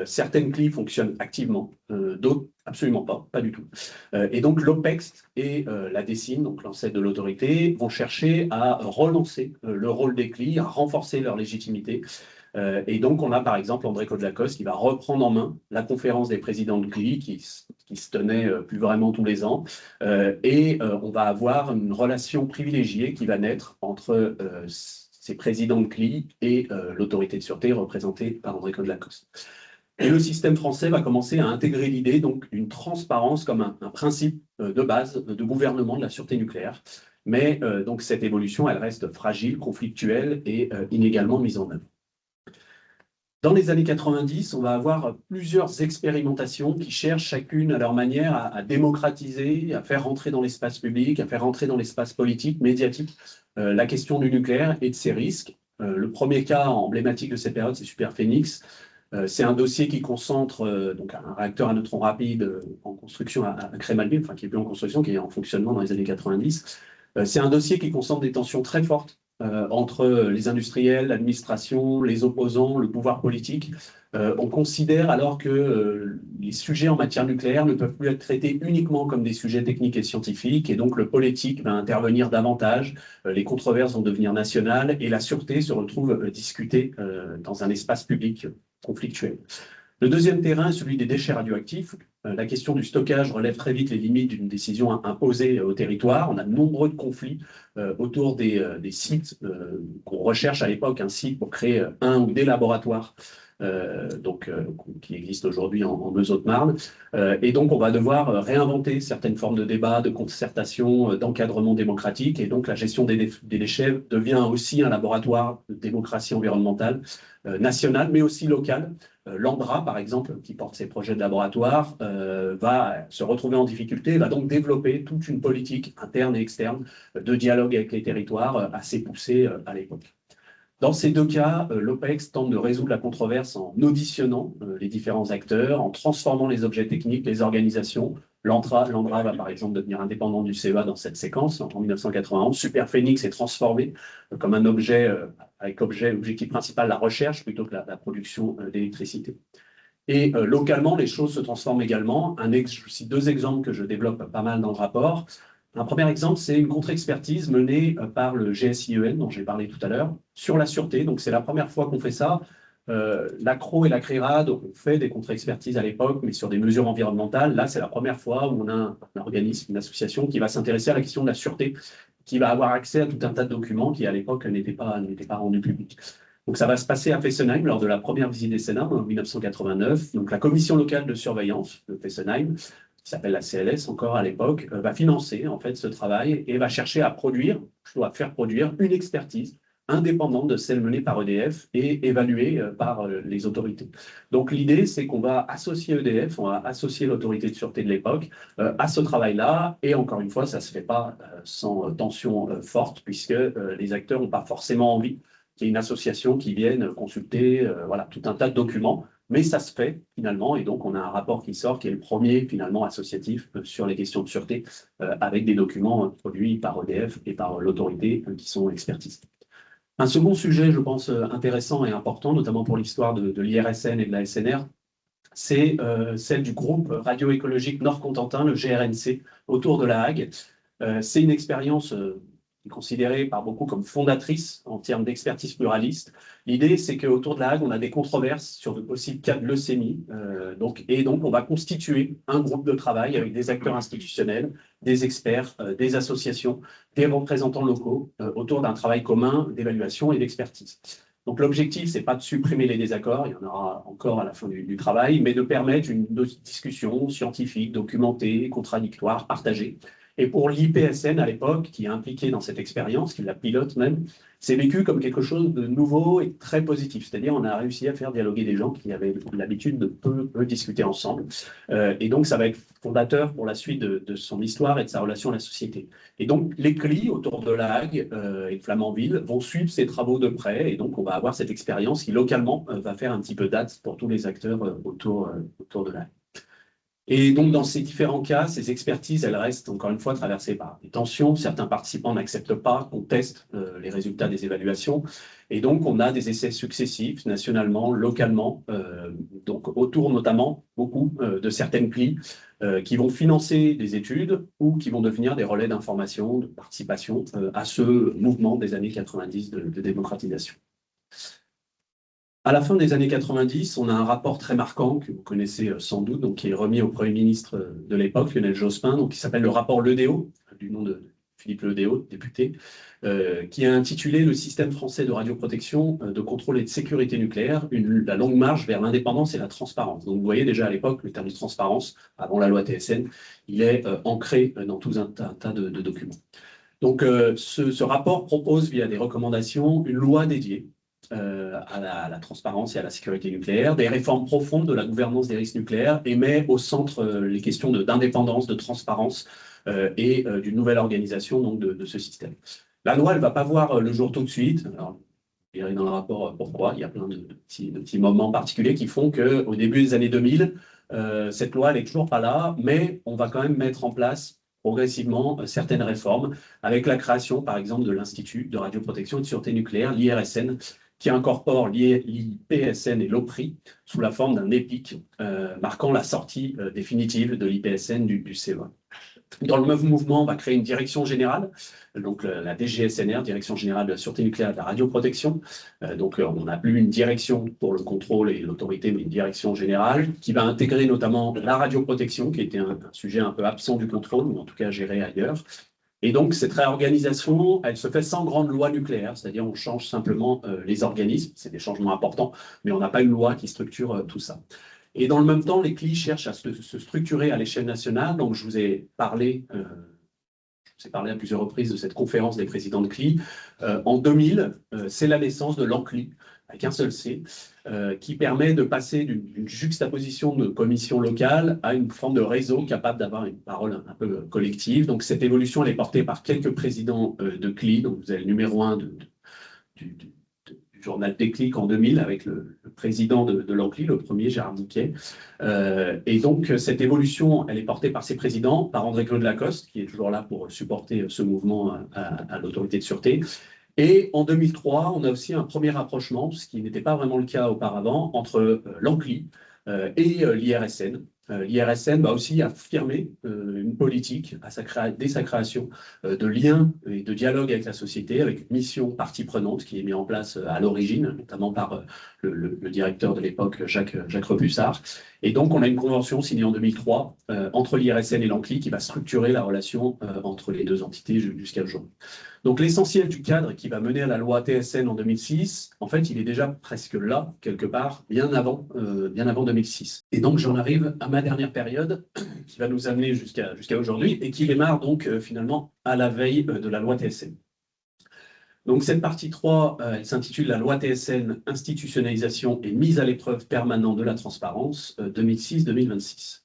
Certaines CLI fonctionnent activement, d'autres absolument pas du tout. Et donc l'OPEX et la DSIN, donc l'ancêtre de l'autorité, vont chercher à relancer le rôle des CLI, à renforcer leur légitimité. Et donc, on a par exemple André-Claude Lacoste qui va reprendre en main la conférence des présidents de CLI qui se tenait plus vraiment tous les ans. Et on va avoir une relation privilégiée qui va naître entre ces présidents de CLI et l'autorité de sûreté représentée par André-Claude Lacoste. Et le système français va commencer à intégrer l'idée d'une transparence comme un principe de base de gouvernement de la sûreté nucléaire. Mais donc cette évolution, elle reste fragile, conflictuelle et inégalement mise en œuvre. Dans les années 90, on va avoir plusieurs expérimentations qui cherchent chacune à leur manière à démocratiser, à faire rentrer dans l'espace public, à faire rentrer dans l'espace politique, médiatique, la question du nucléaire et de ses risques. Le premier cas emblématique de cette période, c'est Superphénix. C'est un dossier qui concentre donc un réacteur à neutrons rapides en construction à Crémailville, enfin qui n'est plus en construction, qui est en fonctionnement dans les années 90. C'est un dossier qui concentre des tensions très fortes entre les industriels, l'administration, les opposants, le pouvoir politique. On considère alors que les sujets en matière nucléaire ne peuvent plus être traités uniquement comme des sujets techniques et scientifiques, et donc le politique va intervenir davantage, les controverses vont devenir nationales, et la sûreté se retrouve discutée dans un espace public conflictuel. Le deuxième terrain est celui des déchets radioactifs. La question du stockage relève très vite les limites d'une décision imposée au territoire. On a de nombreux conflits autour des sites qu'on recherche à l'époque, un site pour créer un ou des laboratoires qui existent aujourd'hui en Meuse-Haute-Marne. Et donc, on va devoir réinventer certaines formes de débat, de concertation, d'encadrement démocratique. Et donc, la gestion des déchets devient aussi un laboratoire de démocratie environnementale nationale, mais aussi locale. L'Andra, par exemple, qui porte ses projets de laboratoire, va se retrouver en difficulté, va donc développer toute une politique interne et externe de dialogue avec les territoires assez poussée à l'époque. Dans ces deux cas, l'OPEX tente de résoudre la controverse en auditionnant les différents acteurs, en transformant les objets techniques, les organisations, L'Andra va par exemple devenir indépendant du CEA dans cette séquence en 1991. Superphénix est transformé comme un objet avec objectif principal la recherche plutôt que la production d'électricité. Et localement, les choses se transforment également. Je cite deux exemples que je développe pas mal dans le rapport. Un premier exemple, c'est une contre-expertise menée par le GSIEN, dont j'ai parlé tout à l'heure, sur la sûreté. Donc, c'est la première fois qu'on fait ça. L'ACRO et la CRIRAD ont fait des contre-expertises à l'époque, mais sur des mesures environnementales. Là, c'est la première fois où on a un organisme, une association qui va s'intéresser à la question de la sûreté, qui va avoir accès à tout un tas de documents qui, à l'époque, n'étaient pas rendus publics. Donc, ça va se passer à Fessenheim lors de la première visite des Sénats en 1989. Donc, la commission locale de surveillance de Fessenheim, qui s'appelle la CLS encore à l'époque, va financer en fait ce travail et va chercher à faire produire une expertise indépendante de celle menée par EDF et évaluée par les autorités. Donc l'idée, c'est qu'on va associer EDF, on va associer l'autorité de sûreté de l'époque à ce travail-là, et encore une fois, ça ne se fait pas sans tension forte, puisque les acteurs n'ont pas forcément envie qu'il y ait une association qui vienne consulter voilà, tout un tas de documents, mais ça se fait finalement, et donc on a un rapport qui sort, qui est le premier finalement associatif sur les questions de sûreté, avec des documents produits par EDF et par l'autorité qui sont expertisés. Un second sujet, je pense, intéressant et important, notamment pour l'histoire de l'IRSN et de la SNR, c'est celle du groupe radioécologique Nord-Cotentin, le GRNC, autour de La Hague. C'est une expérience considérée par beaucoup comme fondatrice en termes d'expertise pluraliste. L'idée, c'est qu'autour de La Hague, on a des controverses sur de possibles cas de leucémie. Donc, on va constituer un groupe de travail avec des acteurs institutionnels, des experts, des associations, des représentants locaux autour d'un travail commun d'évaluation et d'expertise. Donc l'objectif, ce n'est pas de supprimer les désaccords, il y en aura encore à la fin du travail, mais de permettre une discussion scientifique, documentée, contradictoire, partagée. Et pour l'IPSN à l'époque, qui est impliqué dans cette expérience, qui la pilote même, c'est vécu comme quelque chose de nouveau et très positif. C'est-à-dire on a réussi à faire dialoguer des gens qui avaient l'habitude de peu discuter ensemble. Et donc ça va être fondateur pour la suite de son histoire et de sa relation à la société. Et donc les CLI autour de La Hague et de Flamanville vont suivre ces travaux de près. Et donc on va avoir cette expérience qui localement va faire un petit peu date pour tous les acteurs autour de La Hague. Et donc, dans ces différents cas, ces expertises, elles restent encore une fois traversées par des tensions. Certains participants n'acceptent pas qu'on teste les résultats des évaluations. Et donc, on a des essais successifs, nationalement, localement, donc autour notamment beaucoup de certaines CLI qui vont financer des études ou qui vont devenir des relais d'information, de participation à ce mouvement des années 90 de démocratisation. À la fin des années 90, on a un rapport très marquant que vous connaissez sans doute, donc qui est remis au Premier ministre de l'époque, Lionel Jospin, donc qui s'appelle le rapport Ledéo, du nom de Philippe Ledéo, député, qui est intitulé « Le système français de radioprotection, de contrôle et de sécurité nucléaire, la longue marche vers l'indépendance et la transparence ». Donc vous voyez déjà à l'époque, le terme de transparence, avant la loi TSN, il est ancré dans tout un tas de documents. Donc ce rapport propose, via des recommandations, une loi dédiée à la transparence et à la sécurité nucléaire, des réformes profondes de la gouvernance des risques nucléaires et met au centre les questions d'indépendance, de transparence et d'une nouvelle organisation donc, de ce système. La loi, elle ne va pas voir le jour tout de suite. Alors, vous verrez dans le rapport pourquoi. Il y a plein de petits moments particuliers qui font qu'au début des années 2000, cette loi, elle n'est toujours pas là, mais on va quand même mettre en place progressivement certaines réformes, avec la création, par exemple, de l'Institut de radioprotection et de sûreté nucléaire, l'IRSN, qui incorpore l'IPSN et l'OPRI sous la forme d'un EPIC, marquant la sortie définitive de l'IPSN du CEA. Dans le mouvement, on va créer une direction générale, donc la DGSNR, Direction générale de la sûreté nucléaire et de la radioprotection. Donc on n'a plus une direction pour le contrôle et l'autorité, mais une direction générale qui va intégrer notamment la radioprotection, qui était un sujet un peu absent du contrôle, ou en tout cas géré ailleurs. Et donc, cette réorganisation, elle se fait sans grande loi nucléaire, c'est-à-dire on change simplement les organismes, c'est des changements importants, mais on n'a pas une loi qui structure tout ça. Et dans le même temps, les CLI cherchent à se structurer à l'échelle nationale. Donc, je vous ai parlé à plusieurs reprises de cette conférence des présidents de CLI. En 2000, c'est la naissance de l'ANCLI, avec un seul C, qui permet de passer d'une juxtaposition de commissions locales à une forme de réseau capable d'avoir une parole un peu collective. Donc cette évolution, elle est portée par quelques présidents de CLI. Donc vous avez le numéro 1 du journal Déclic en 2000 avec le président de l'Ancli, le premier, Gérard Niquet. Et donc, cette évolution, elle est portée par ses présidents, par André-Claude Lacoste, qui est toujours là pour supporter ce mouvement à l'autorité de sûreté. Et en 2003, on a aussi un premier rapprochement, ce qui n'était pas vraiment le cas auparavant, entre l'Ancli et l'IRSN. L'IRSN va aussi affirmer une politique dès sa création de lien et de dialogue avec la société, avec une mission partie prenante qui est mise en place à l'origine, notamment par le directeur de l'époque, Jacques Rebussard. Et donc, on a une convention signée en 2003 entre l'IRSN et l'Ancli qui va structurer la relation entre les deux entités jusqu'à aujourd'hui. Donc, l'essentiel du cadre qui va mener à la loi TSN en 2006, en fait, il est déjà presque là, quelque part, bien avant 2006. Et donc, j'en arrive à ma dernière période qui va nous amener jusqu'à aujourd'hui et qui démarre donc finalement à la veille de la loi TSN. Donc, cette partie 3, elle s'intitule la loi TSN, institutionnalisation et mise à l'épreuve permanente de la transparence 2006-2026.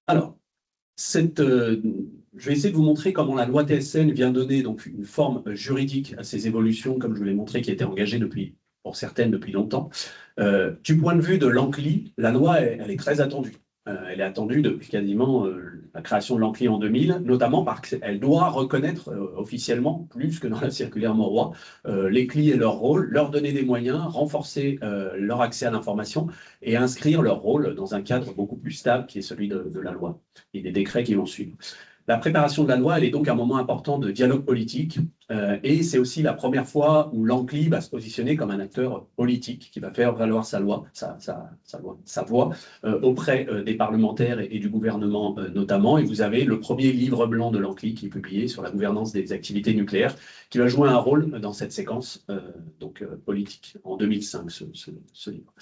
Alors, je vais essayer de vous montrer comment la loi TSN vient donner donc une forme juridique à ces évolutions, comme je vous l'ai montré, qui étaient engagées pour certaines depuis longtemps. Du point de vue de l'Ancli, la loi, elle est très attendue. Elle est attendue depuis quasiment la création de l'Ancli en 2000, notamment parce qu'elle doit reconnaître officiellement, plus que dans la circulaire Mauroy, les CLI et leur rôle, leur donner des moyens, renforcer leur accès à l'information et inscrire leur rôle dans un cadre beaucoup plus stable qui est celui de la loi et des décrets qui vont suivre. La préparation de la loi, elle est donc un moment important de dialogue politique et c'est aussi la première fois où l'Ancli va se positionner comme un acteur politique qui va faire valoir sa voix auprès des parlementaires et du gouvernement notamment. Et vous avez le premier livre blanc de l'Ancli qui est publié sur la gouvernance des activités nucléaires qui va jouer un rôle dans cette séquence politique en 2005, ce livre.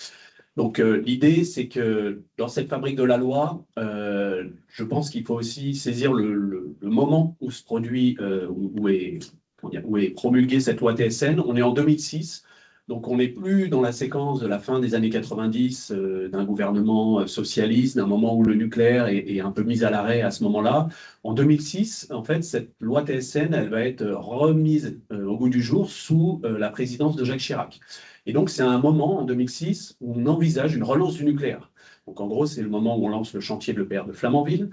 Donc l'idée, c'est que dans cette fabrique de la loi, je pense qu'il faut aussi saisir le moment où se produit, où est promulguée cette loi TSN. On est en 2006, donc on n'est plus dans la séquence de la fin des années 90 d'un gouvernement socialiste, d'un moment où le nucléaire est un peu mis à l'arrêt à ce moment-là. En 2006, en fait, cette loi TSN, elle va être remise au goût du jour sous la présidence de Jacques Chirac. Et donc, c'est un moment, en 2006, où on envisage une relance du nucléaire. Donc, en gros, c'est le moment où on lance le chantier de l'EPR de Flamanville.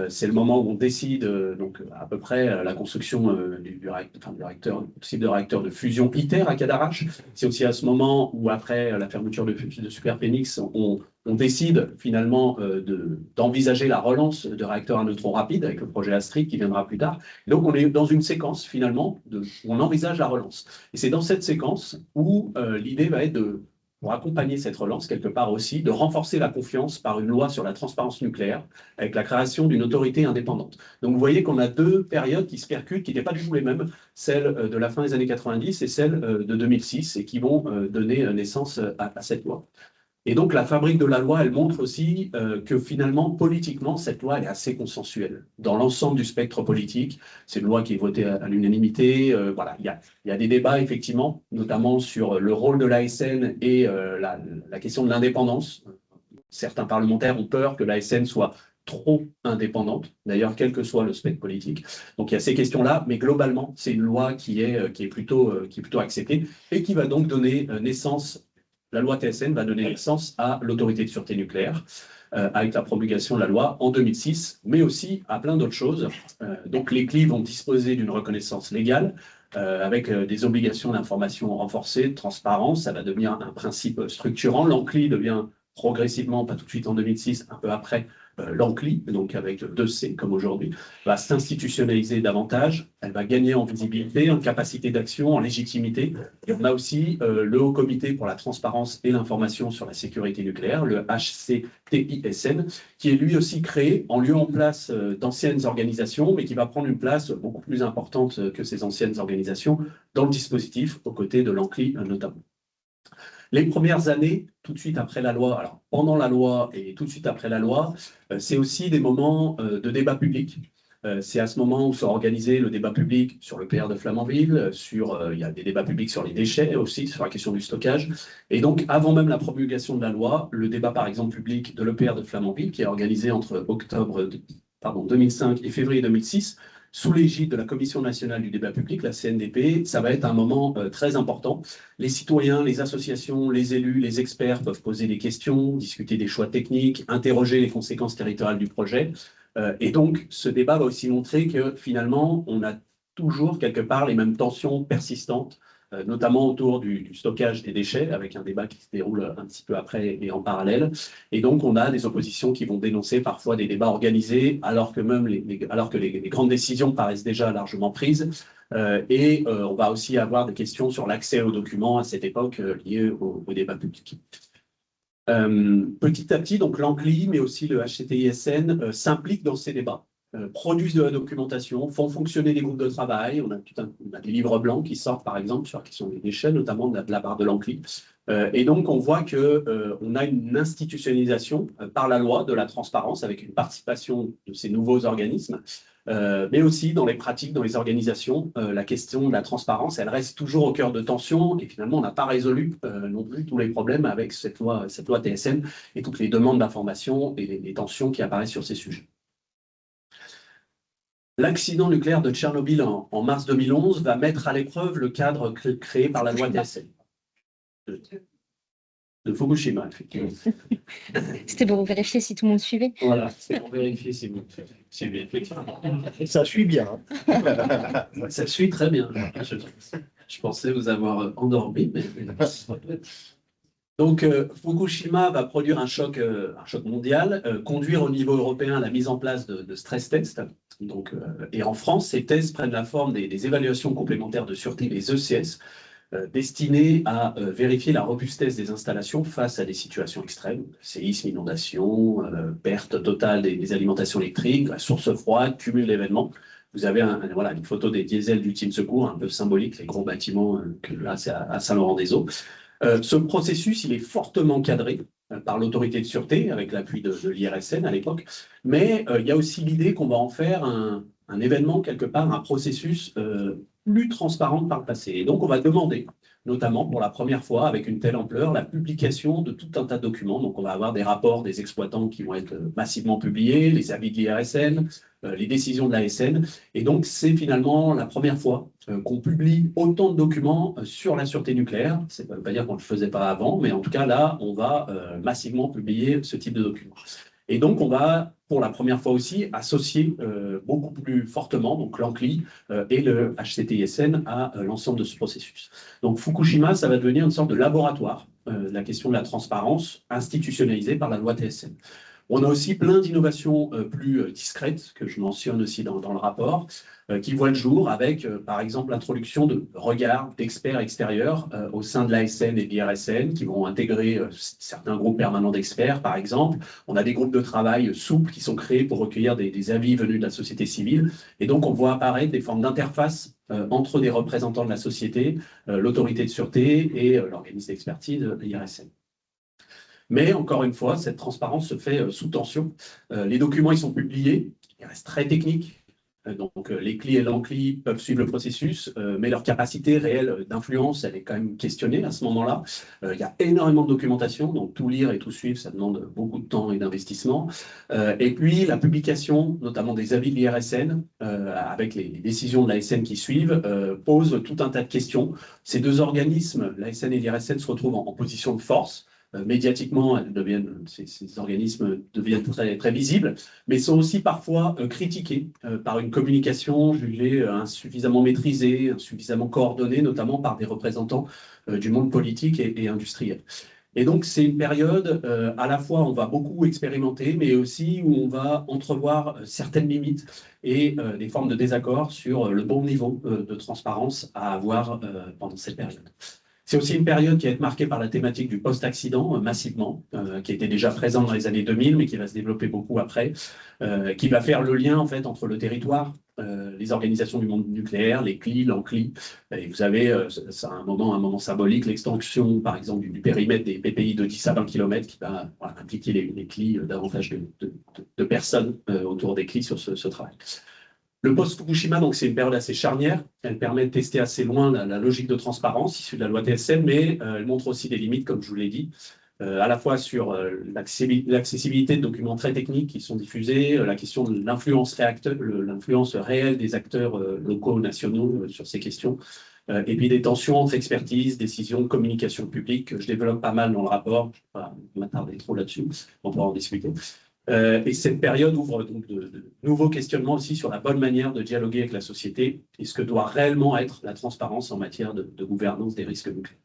C'est le moment où on décide, donc, à peu près, la construction du possible de réacteur de fusion ITER à Cadarache. C'est aussi à ce moment où, après la fermeture de Superphénix, on décide finalement d'envisager la relance de réacteurs à neutrons rapides avec le projet Astrid qui viendra plus tard. Et donc, on est dans une séquence, finalement, où on envisage la relance. Et c'est dans cette séquence où l'idée va être pour accompagner cette relance, quelque part aussi, de renforcer la confiance par une loi sur la transparence nucléaire, avec la création d'une autorité indépendante. Donc vous voyez qu'on a deux périodes qui se percutent, qui n'étaient pas du tout les mêmes, celle de la fin des années 90 et celle de 2006, et qui vont donner naissance à cette loi. Et donc la fabrique de la loi, elle montre aussi que finalement, politiquement, cette loi elle est assez consensuelle. Dans l'ensemble du spectre politique, c'est une loi qui est votée à l'unanimité. Voilà, il y a des débats, effectivement, notamment sur le rôle de l'ASN et la question de l'indépendance. Certains parlementaires ont peur que l'ASN soit trop indépendante, d'ailleurs, quel que soit le spectre politique. Donc il y a ces questions-là, mais globalement, c'est une loi qui est plutôt acceptée et qui va donc donner naissance. La loi TSN va donner naissance à l'autorité de sûreté nucléaire avec la promulgation de la loi en 2006, mais aussi à plein d'autres choses. Donc les CLI vont disposer d'une reconnaissance légale avec des obligations d'information renforcées, de transparence. Ça va devenir un principe structurant. L'ANCLI devient progressivement, pas tout de suite en 2006, un peu après, l'ANCLI, donc avec 2C comme aujourd'hui, va s'institutionnaliser davantage, elle va gagner en visibilité, en capacité d'action, en légitimité. Et on a aussi le Haut Comité pour la transparence et l'information sur la sécurité nucléaire, le HCTISN, qui est lui aussi créé en lieu en place d'anciennes organisations, mais qui va prendre une place beaucoup plus importante que ces anciennes organisations dans le dispositif, aux côtés de l'ANCLI notamment. Les premières années, tout de suite après la loi, alors pendant la loi et tout de suite après la loi, c'est aussi des moments de débat public. C'est à ce moment où sera organisé le débat public sur le PR de Flamanville, il y a des débats publics sur les déchets aussi, sur la question du stockage. Et donc, avant même la promulgation de la loi, le débat, par exemple, public de l'EPR de Flamanville, qui est organisé entre octobre 2005 et février 2006, sous l'égide de la Commission nationale du débat public, la CNDP. Ça va être un moment très important. Les citoyens, les associations, les élus, les experts peuvent poser des questions, discuter des choix techniques, interroger les conséquences territoriales du projet. Et donc, ce débat va aussi montrer que finalement, on a toujours quelque part les mêmes tensions persistantes, notamment autour du stockage des déchets, avec un débat qui se déroule un petit peu après et en parallèle. Et donc, on a des oppositions qui vont dénoncer parfois des débats organisés, alors que même les grandes décisions paraissent déjà largement prises. On va aussi avoir des questions sur l'accès aux documents à cette époque liées au débat public. Petit à petit, donc l'ANCLI, mais aussi le HCTISN s'impliquent dans ces débats, produisent de la documentation, font fonctionner des groupes de travail. On a des livres blancs qui sortent, par exemple, sur la question des déchets, notamment de la part de l'ANCLI. Et donc, on voit qu'on a une institutionnalisation par la loi de la transparence, avec une participation de ces nouveaux organismes, mais aussi dans les pratiques, dans les organisations, la question de la transparence, elle reste toujours au cœur de tensions. Et finalement, on n'a pas résolu non plus tous les problèmes avec cette loi TSN et toutes les demandes d'information et les tensions qui apparaissent sur ces sujets. L'accident nucléaire de Tchernobyl en mars 2011 va mettre à l'épreuve le cadre créé par la loi TSN. De Fukushima, effectivement. C'était pour vérifier si tout le monde suivait. Voilà, c'est pour vérifier si vous suivez. Ça suit bien. Ça suit très bien. Je pensais vous avoir endormi, mais... Donc, Fukushima va produire un choc mondial, conduire au niveau européen à la mise en place de stress tests. Donc, et en France, ces tests prennent la forme des évaluations complémentaires de sûreté, les ECS, destinées à vérifier la robustesse des installations face à des situations extrêmes, séismes, inondations, perte totale des alimentations électriques, source froide, cumul d'événements. Vous avez voilà, une photo des diesels d'ultime secours, un peu symbolique, les gros bâtiments que là, c'est à Saint-Laurent-des-Eaux. Ce processus, il est fortement cadré par l'autorité de sûreté, avec l'appui de l'IRSN à l'époque, mais il y a aussi l'idée qu'on va en faire un événement, quelque part, un processus plus transparent que par le passé. Et donc, on va demander, notamment pour la première fois, avec une telle ampleur, la publication de tout un tas de documents. Donc, on va avoir des rapports des exploitants qui vont être massivement publiés, les avis de l'IRSN, les décisions de l'ASN. Et donc, c'est finalement la première fois qu'on publie autant de documents sur la sûreté nucléaire. Ça ne veut pas dire qu'on ne le faisait pas avant, mais en tout cas, là, on va massivement publier ce type de documents. Et donc, on va, pour la première fois aussi, associer beaucoup plus fortement donc l'ANCLI et le HCTISN à l'ensemble de ce processus. Donc, Fukushima, ça va devenir une sorte de laboratoire de la question de la transparence institutionnalisée par la loi TSN. On a aussi plein d'innovations plus discrètes, que je mentionne aussi dans le rapport, qui voient le jour avec, par exemple, l'introduction de regards d'experts extérieurs au sein de l'ASN et de l'IRSN, qui vont intégrer certains groupes permanents d'experts, par exemple. On a des groupes de travail souples qui sont créés pour recueillir des avis venus de la société civile. Et donc, on voit apparaître des formes d'interface entre des représentants de la société, l'autorité de sûreté et l'organisme d'expertise, l'IRSN. Mais encore une fois, cette transparence se fait sous tension. Les documents, ils sont publiés, ils restent très techniques. Donc, les CLI et l'ANCLI peuvent suivre le processus, mais leur capacité réelle d'influence, elle est quand même questionnée à ce moment-là. Il y a énormément de documentation, donc tout lire et tout suivre, ça demande beaucoup de temps et d'investissement. Et puis, la publication, notamment des avis de l'IRSN, avec les décisions de l'ASN qui suivent, pose tout un tas de questions. Ces deux organismes, l'ASN et l'IRSN, se retrouvent en position de force. Médiatiquement, ces organismes deviennent très, très visibles, mais sont aussi parfois critiqués par une communication jugée insuffisamment maîtrisée, insuffisamment coordonnée, notamment par des représentants du monde politique et industriel. Et donc, c'est une période, à la fois, on va beaucoup expérimenter, mais aussi où on va entrevoir certaines limites et des formes de désaccord sur le bon niveau de transparence à avoir pendant cette période. C'est aussi une période qui va être marquée par la thématique du post-accident, massivement, qui était déjà présente dans les années 2000, mais qui va se développer beaucoup après, qui va faire le lien, en fait, entre le territoire, les organisations du monde nucléaire, les CLI, l'ANCLI. Et vous avez, c'est un moment symbolique, l'extension, par exemple, du périmètre des PPI de 10 à 20 km, qui va impliquer les CLI, davantage de personnes autour des CLI sur ce travail. Le post-Fukushima, donc, c'est une période assez charnière. Elle permet de tester assez loin la logique de transparence issue de la loi TSN, mais elle montre aussi des limites, comme je vous l'ai dit. à la fois sur l'accessibilité de documents très techniques qui sont diffusés, la question de l'influence réelle des acteurs locaux, nationaux sur ces questions, et puis des tensions entre expertise, décision, communication publique, que je développe pas mal dans le rapport, je ne vais pas m'attarder trop là-dessus, on pourra en discuter. Et cette période ouvre donc de nouveaux questionnements aussi sur la bonne manière de dialoguer avec la société et ce que doit réellement être la transparence en matière de gouvernance des risques nucléaires.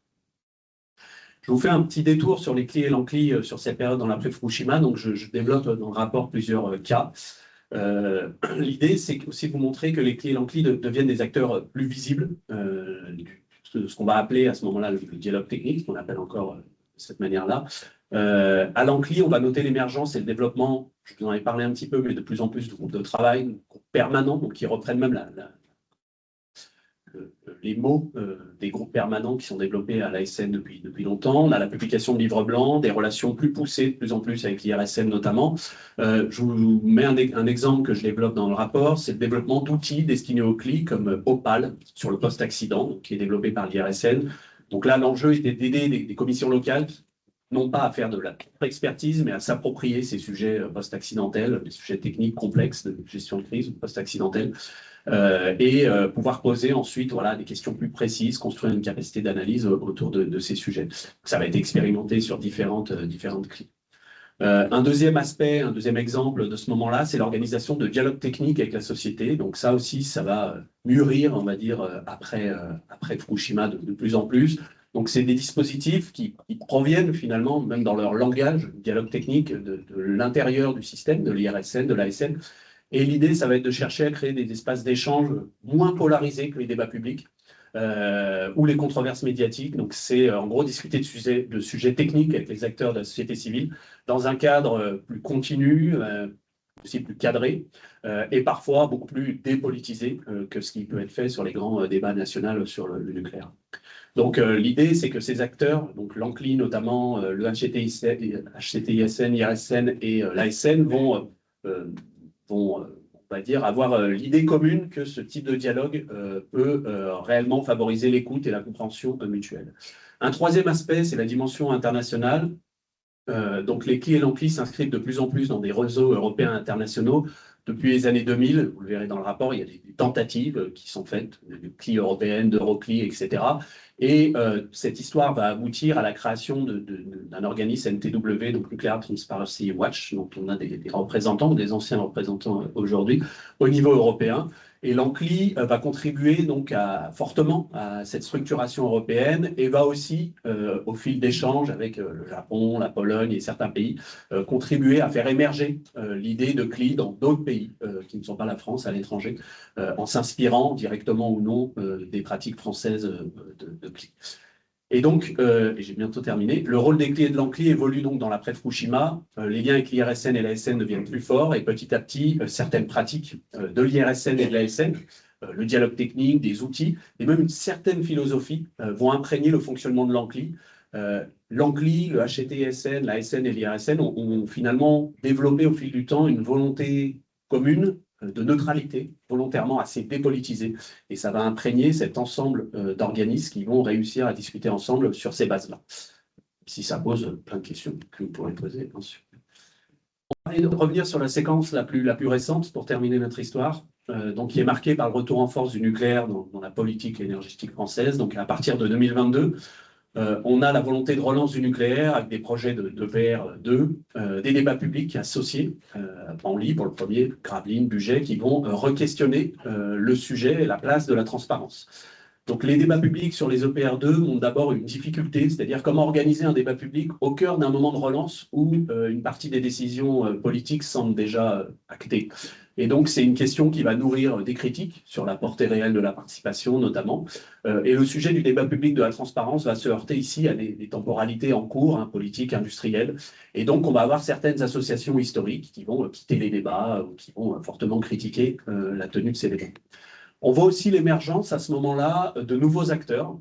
Je vous fais un petit détour sur les CLI et l'ANCLI sur cette période dans l'après-Fukushima. Donc, je développe dans le rapport plusieurs cas. L'idée, c'est aussi de vous montrer que les CLI et l'ANCLI deviennent des acteurs plus visibles de ce qu'on va appeler à ce moment-là le dialogue technique, qu'on appelle encore de cette manière-là. À l'ANCLI, on va noter l'émergence et le développement, je vous en ai parlé un petit peu, mais de plus en plus de groupes de travail permanents, donc qui reprennent même les mots des groupes permanents qui sont développés à l'ASN depuis longtemps. On a la publication de livres blancs, des relations plus poussées de plus en plus avec l'IRSN notamment. Je vous mets un exemple que je développe dans le rapport, c'est le développement d'outils destinés aux CLI comme Opal sur le post-accident, qui est développé par l'IRSN. Donc là, l'enjeu était d'aider des commissions locales, non pas à faire de la expertise, mais à s'approprier ces sujets post-accidentels, des sujets techniques complexes de gestion de crise post-accidentelle, et pouvoir poser ensuite des questions plus précises, construire une capacité d'analyse autour de ces sujets. Ça va être expérimenté sur différentes clés. Un deuxième aspect, un deuxième exemple de ce moment-là, c'est l'organisation de dialogue technique avec la société. Donc ça aussi, ça va mûrir, on va dire, après Fukushima de plus en plus. Donc c'est des dispositifs qui proviennent finalement, même dans leur langage, dialogue technique, de l'intérieur du système, de l'IRSN, de l'ASN. Et l'idée, ça va être de chercher à créer des espaces d'échange moins polarisés que les débats publics ou les controverses médiatiques. Donc, c'est en gros discuter de sujets techniques avec les acteurs de la société civile dans un cadre plus continu, aussi plus cadré et parfois beaucoup plus dépolitisé que ce qui peut être fait sur les grands débats nationaux sur le nucléaire. Donc, l'idée, c'est que ces acteurs, donc l'ANCLI notamment, le HCTISN, IRSN et l'ASN vont on va dire, avoir l'idée commune que ce type de dialogue peut réellement favoriser l'écoute et la compréhension mutuelle. Un troisième aspect, c'est la dimension internationale. Donc les CLI et l'ANCLI s'inscrivent de plus en plus dans des réseaux européens internationaux. Depuis les années 2000, vous le verrez dans le rapport, il y a des tentatives qui sont faites, de CLI européennes, d'Eurocli, etc. Et cette histoire va aboutir à la création d'un organisme NTW, donc Nuclear Transparency Watch, dont on a des représentants, des anciens représentants aujourd'hui, au niveau européen. Et l'ANCLI va contribuer donc fortement à cette structuration européenne et va aussi, au fil d'échanges avec le Japon, la Pologne et certains pays, contribuer à faire émerger l'idée de CLI dans d'autres pays qui ne sont pas la France, à l'étranger, en s'inspirant directement ou non des pratiques françaises de CLI. Et donc, et j'ai bientôt terminé, le rôle des CLI et de l'ANCLI évolue donc dans l'après-Fukushima. Les liens avec l'IRSN et l'ASN deviennent plus forts et petit à petit, certaines pratiques de l'IRSN et de l'ASN, le dialogue technique, des outils et même une certaine philosophie vont imprégner le fonctionnement de l'ANCLI. L'ANCLI, le HCTISN, l'ASN et l'IRSN ont finalement développé au fil du temps une volonté commune de neutralité, volontairement assez dépolitisée. Et ça va imprégner cet ensemble d'organismes qui vont réussir à discuter ensemble sur ces bases-là. Si ça pose plein de questions que vous pourrez poser, bien sûr. On va revenir sur la séquence la plus récente pour terminer notre histoire, donc qui est marquée par le retour en force du nucléaire dans la politique énergétique française. Donc à partir de 2022, on a la volonté de relance du nucléaire avec des projets d'EPR2, des débats publics associés, Panly pour le premier, Gravelines, Bugey, qui vont re-questionner le sujet et la place de la transparence. Donc les débats publics sur les EPR2 ont d'abord une difficulté, c'est-à-dire comment organiser un débat public au cœur d'un moment de relance où une partie des décisions politiques semble déjà actée. Et donc c'est une question qui va nourrir des critiques sur la portée réelle de la participation notamment. Et le sujet du débat public de la transparence va se heurter ici à des temporalités en cours, politiques, industrielles. Et donc on va avoir certaines associations historiques qui vont quitter les débats ou qui vont fortement critiquer la tenue de ces débats. On voit aussi l'émergence à ce moment-là de nouveaux acteurs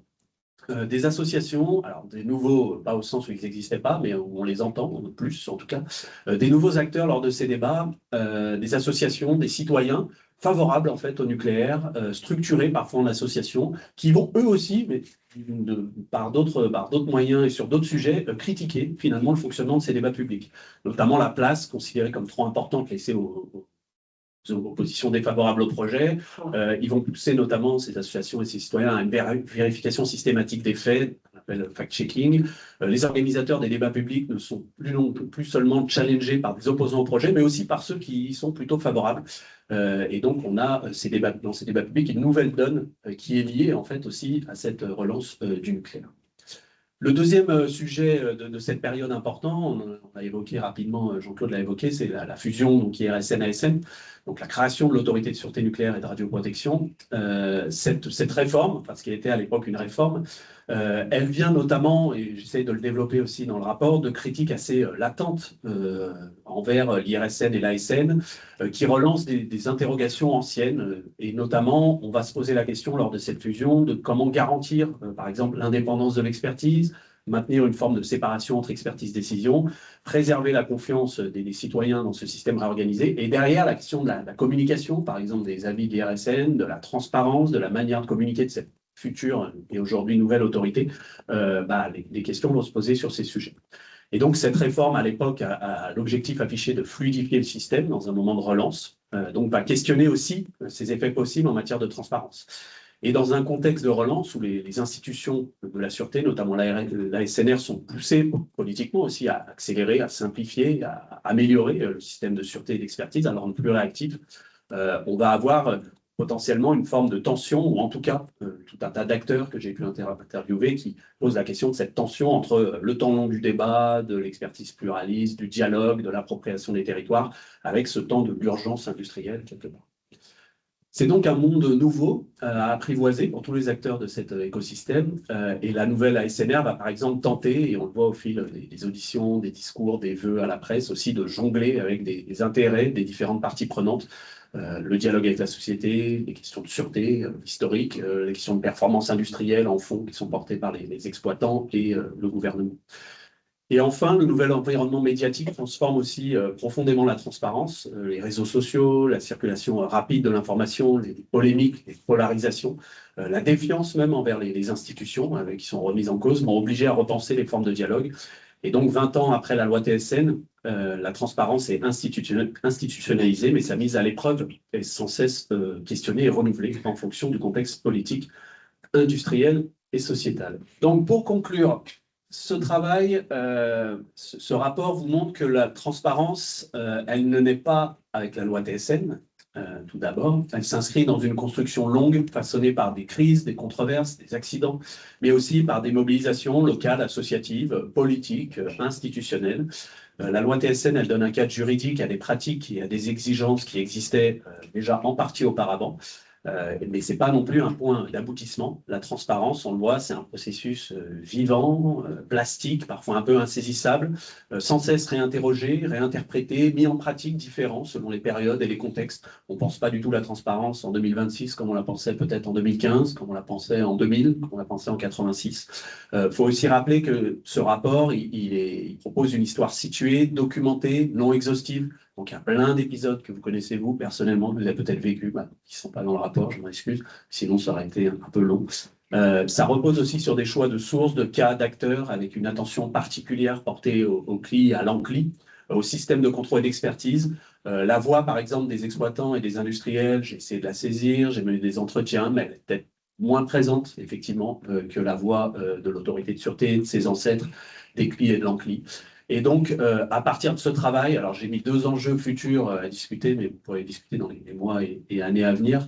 des associations, alors des nouveaux, pas au sens où ils n'existaient pas, mais où on les entend, plus en tout cas, des nouveaux acteurs lors de ces débats, des associations, des citoyens favorables en fait au nucléaire, structurés parfois en associations, qui vont eux aussi, mais par d'autres moyens et sur d'autres sujets, critiquer finalement le fonctionnement de ces débats publics, notamment la place considérée comme trop importante laissée aux oppositions défavorables au projet. Ils vont pousser notamment ces associations et ces citoyens à une vérification systématique des faits, qu'on appelle fact-checking. Les organisateurs des débats publics ne sont plus seulement challengés par des opposants au projet, mais aussi par ceux qui y sont plutôt favorables. Et donc, on a dans ces débats publics une nouvelle donne qui est liée en fait aussi à cette relance du nucléaire. Le deuxième sujet de cette période important, on a évoqué rapidement, Jean-Claude l'a évoqué, c'est la fusion donc IRSN-ASN, donc la création de l'autorité de sûreté nucléaire et de radioprotection. Cette réforme, parce qu'elle était à l'époque une réforme, elle vient notamment, et j'essaie de le développer aussi dans le rapport, de critiques assez latentes envers l'IRSN et l'ASN, qui relancent des interrogations anciennes, et notamment, on va se poser la question lors de cette fusion de comment garantir, par exemple, l'indépendance de l'expertise, maintenir une forme de séparation entre expertise-décision, préserver la confiance des citoyens dans ce système réorganisé, et derrière la question de la communication, par exemple des avis de l'IRSN, de la transparence, de la manière de communiquer de cette future et aujourd'hui nouvelle autorité, les questions vont se poser sur ces sujets. Et donc, cette réforme, à l'époque, a l'objectif affiché de fluidifier le système dans un moment de relance, donc va questionner aussi ses effets possibles en matière de transparence. Et dans un contexte de relance où les institutions de la sûreté, notamment l'ASNR, sont poussées politiquement aussi à accélérer, à simplifier, à améliorer le système de sûreté et d'expertise, à le rendre plus réactif, on va avoir potentiellement une forme de tension, ou en tout cas tout un tas d'acteurs que j'ai pu interviewer qui posent la question de cette tension entre le temps long du débat, de l'expertise pluraliste, du dialogue, de l'appropriation des territoires, avec ce temps de l'urgence industrielle quelque part. C'est donc un monde nouveau à apprivoiser pour tous les acteurs de cet écosystème. Et la nouvelle ASNR va par exemple tenter, et on le voit au fil des auditions, des discours, des vœux à la presse, aussi de jongler avec des intérêts des différentes parties prenantes. Le dialogue avec la société, les questions de sûreté historique, les questions de performance industrielle en fond qui sont portées par les exploitants et le gouvernement. Et enfin, le nouvel environnement médiatique transforme aussi profondément la transparence, les réseaux sociaux, la circulation rapide de l'information, les polémiques, les polarisations, la défiance même envers les institutions qui sont remises en cause, m'ont obligé à repenser les formes de dialogue. Et donc, 20 ans après la loi TSN, la transparence est institutionnalisée, mais sa mise à l'épreuve est sans cesse questionnée et renouvelée en fonction du contexte politique, industriel et sociétal. Donc, pour conclure, ce travail, ce rapport vous montre que la transparence, elle ne naît pas avec la loi TSN, tout d'abord. Elle s'inscrit dans une construction longue, façonnée par des crises, des controverses, des accidents, mais aussi par des mobilisations locales, associatives, politiques, institutionnelles. La loi TSN, elle donne un cadre juridique à des pratiques et à des exigences qui existaient déjà en partie auparavant. Mais ce n'est pas non plus un point d'aboutissement. La transparence, on le voit, c'est un processus vivant, plastique, parfois un peu insaisissable, sans cesse réinterrogé, réinterprété, mis en pratique différent selon les périodes et les contextes. On ne pense pas du tout la transparence en 2026 comme on la pensait peut-être en 2015, comme on la pensait en 2000, comme on la pensait en 86. Faut aussi rappeler que ce rapport, il propose une histoire située, documentée, non exhaustive. Donc, il y a plein d'épisodes que vous connaissez, vous, personnellement, que vous avez peut-être vécu, qui ne sont pas dans le rapport, je m'en excuse, sinon ça aurait été un peu long. Ça repose aussi sur des choix de sources, de cas, d'acteurs, avec une attention particulière portée au CLI, à l'ANCLI, au système de contrôle et d'expertise. La voix, par exemple, des exploitants et des industriels, j'ai essayé de la saisir, j'ai mené des entretiens, mais elle est peut-être moins présente, effectivement, que la voix de l'autorité de sûreté, de ses ancêtres, des CLI et de l'ANCLI. Et donc, à partir de ce travail, alors j'ai mis 2 enjeux futurs à discuter, mais vous pourrez discuter dans les mois et années à venir,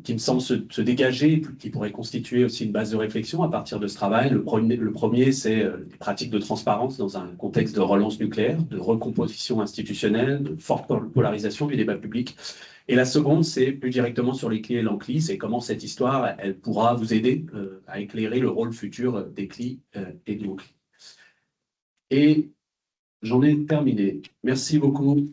qui me semblent se dégager, qui pourraient constituer aussi une base de réflexion à partir de ce travail. Le premier, c'est les pratiques de transparence dans un contexte de relance nucléaire, de recomposition institutionnelle, de forte polarisation du débat public. Et la seconde, c'est plus directement sur les CLI et l'ANCLI, c'est comment cette histoire, elle pourra vous aider à éclairer le rôle futur des CLI et de l'ANCLI. Et j'en ai terminé. Merci beaucoup.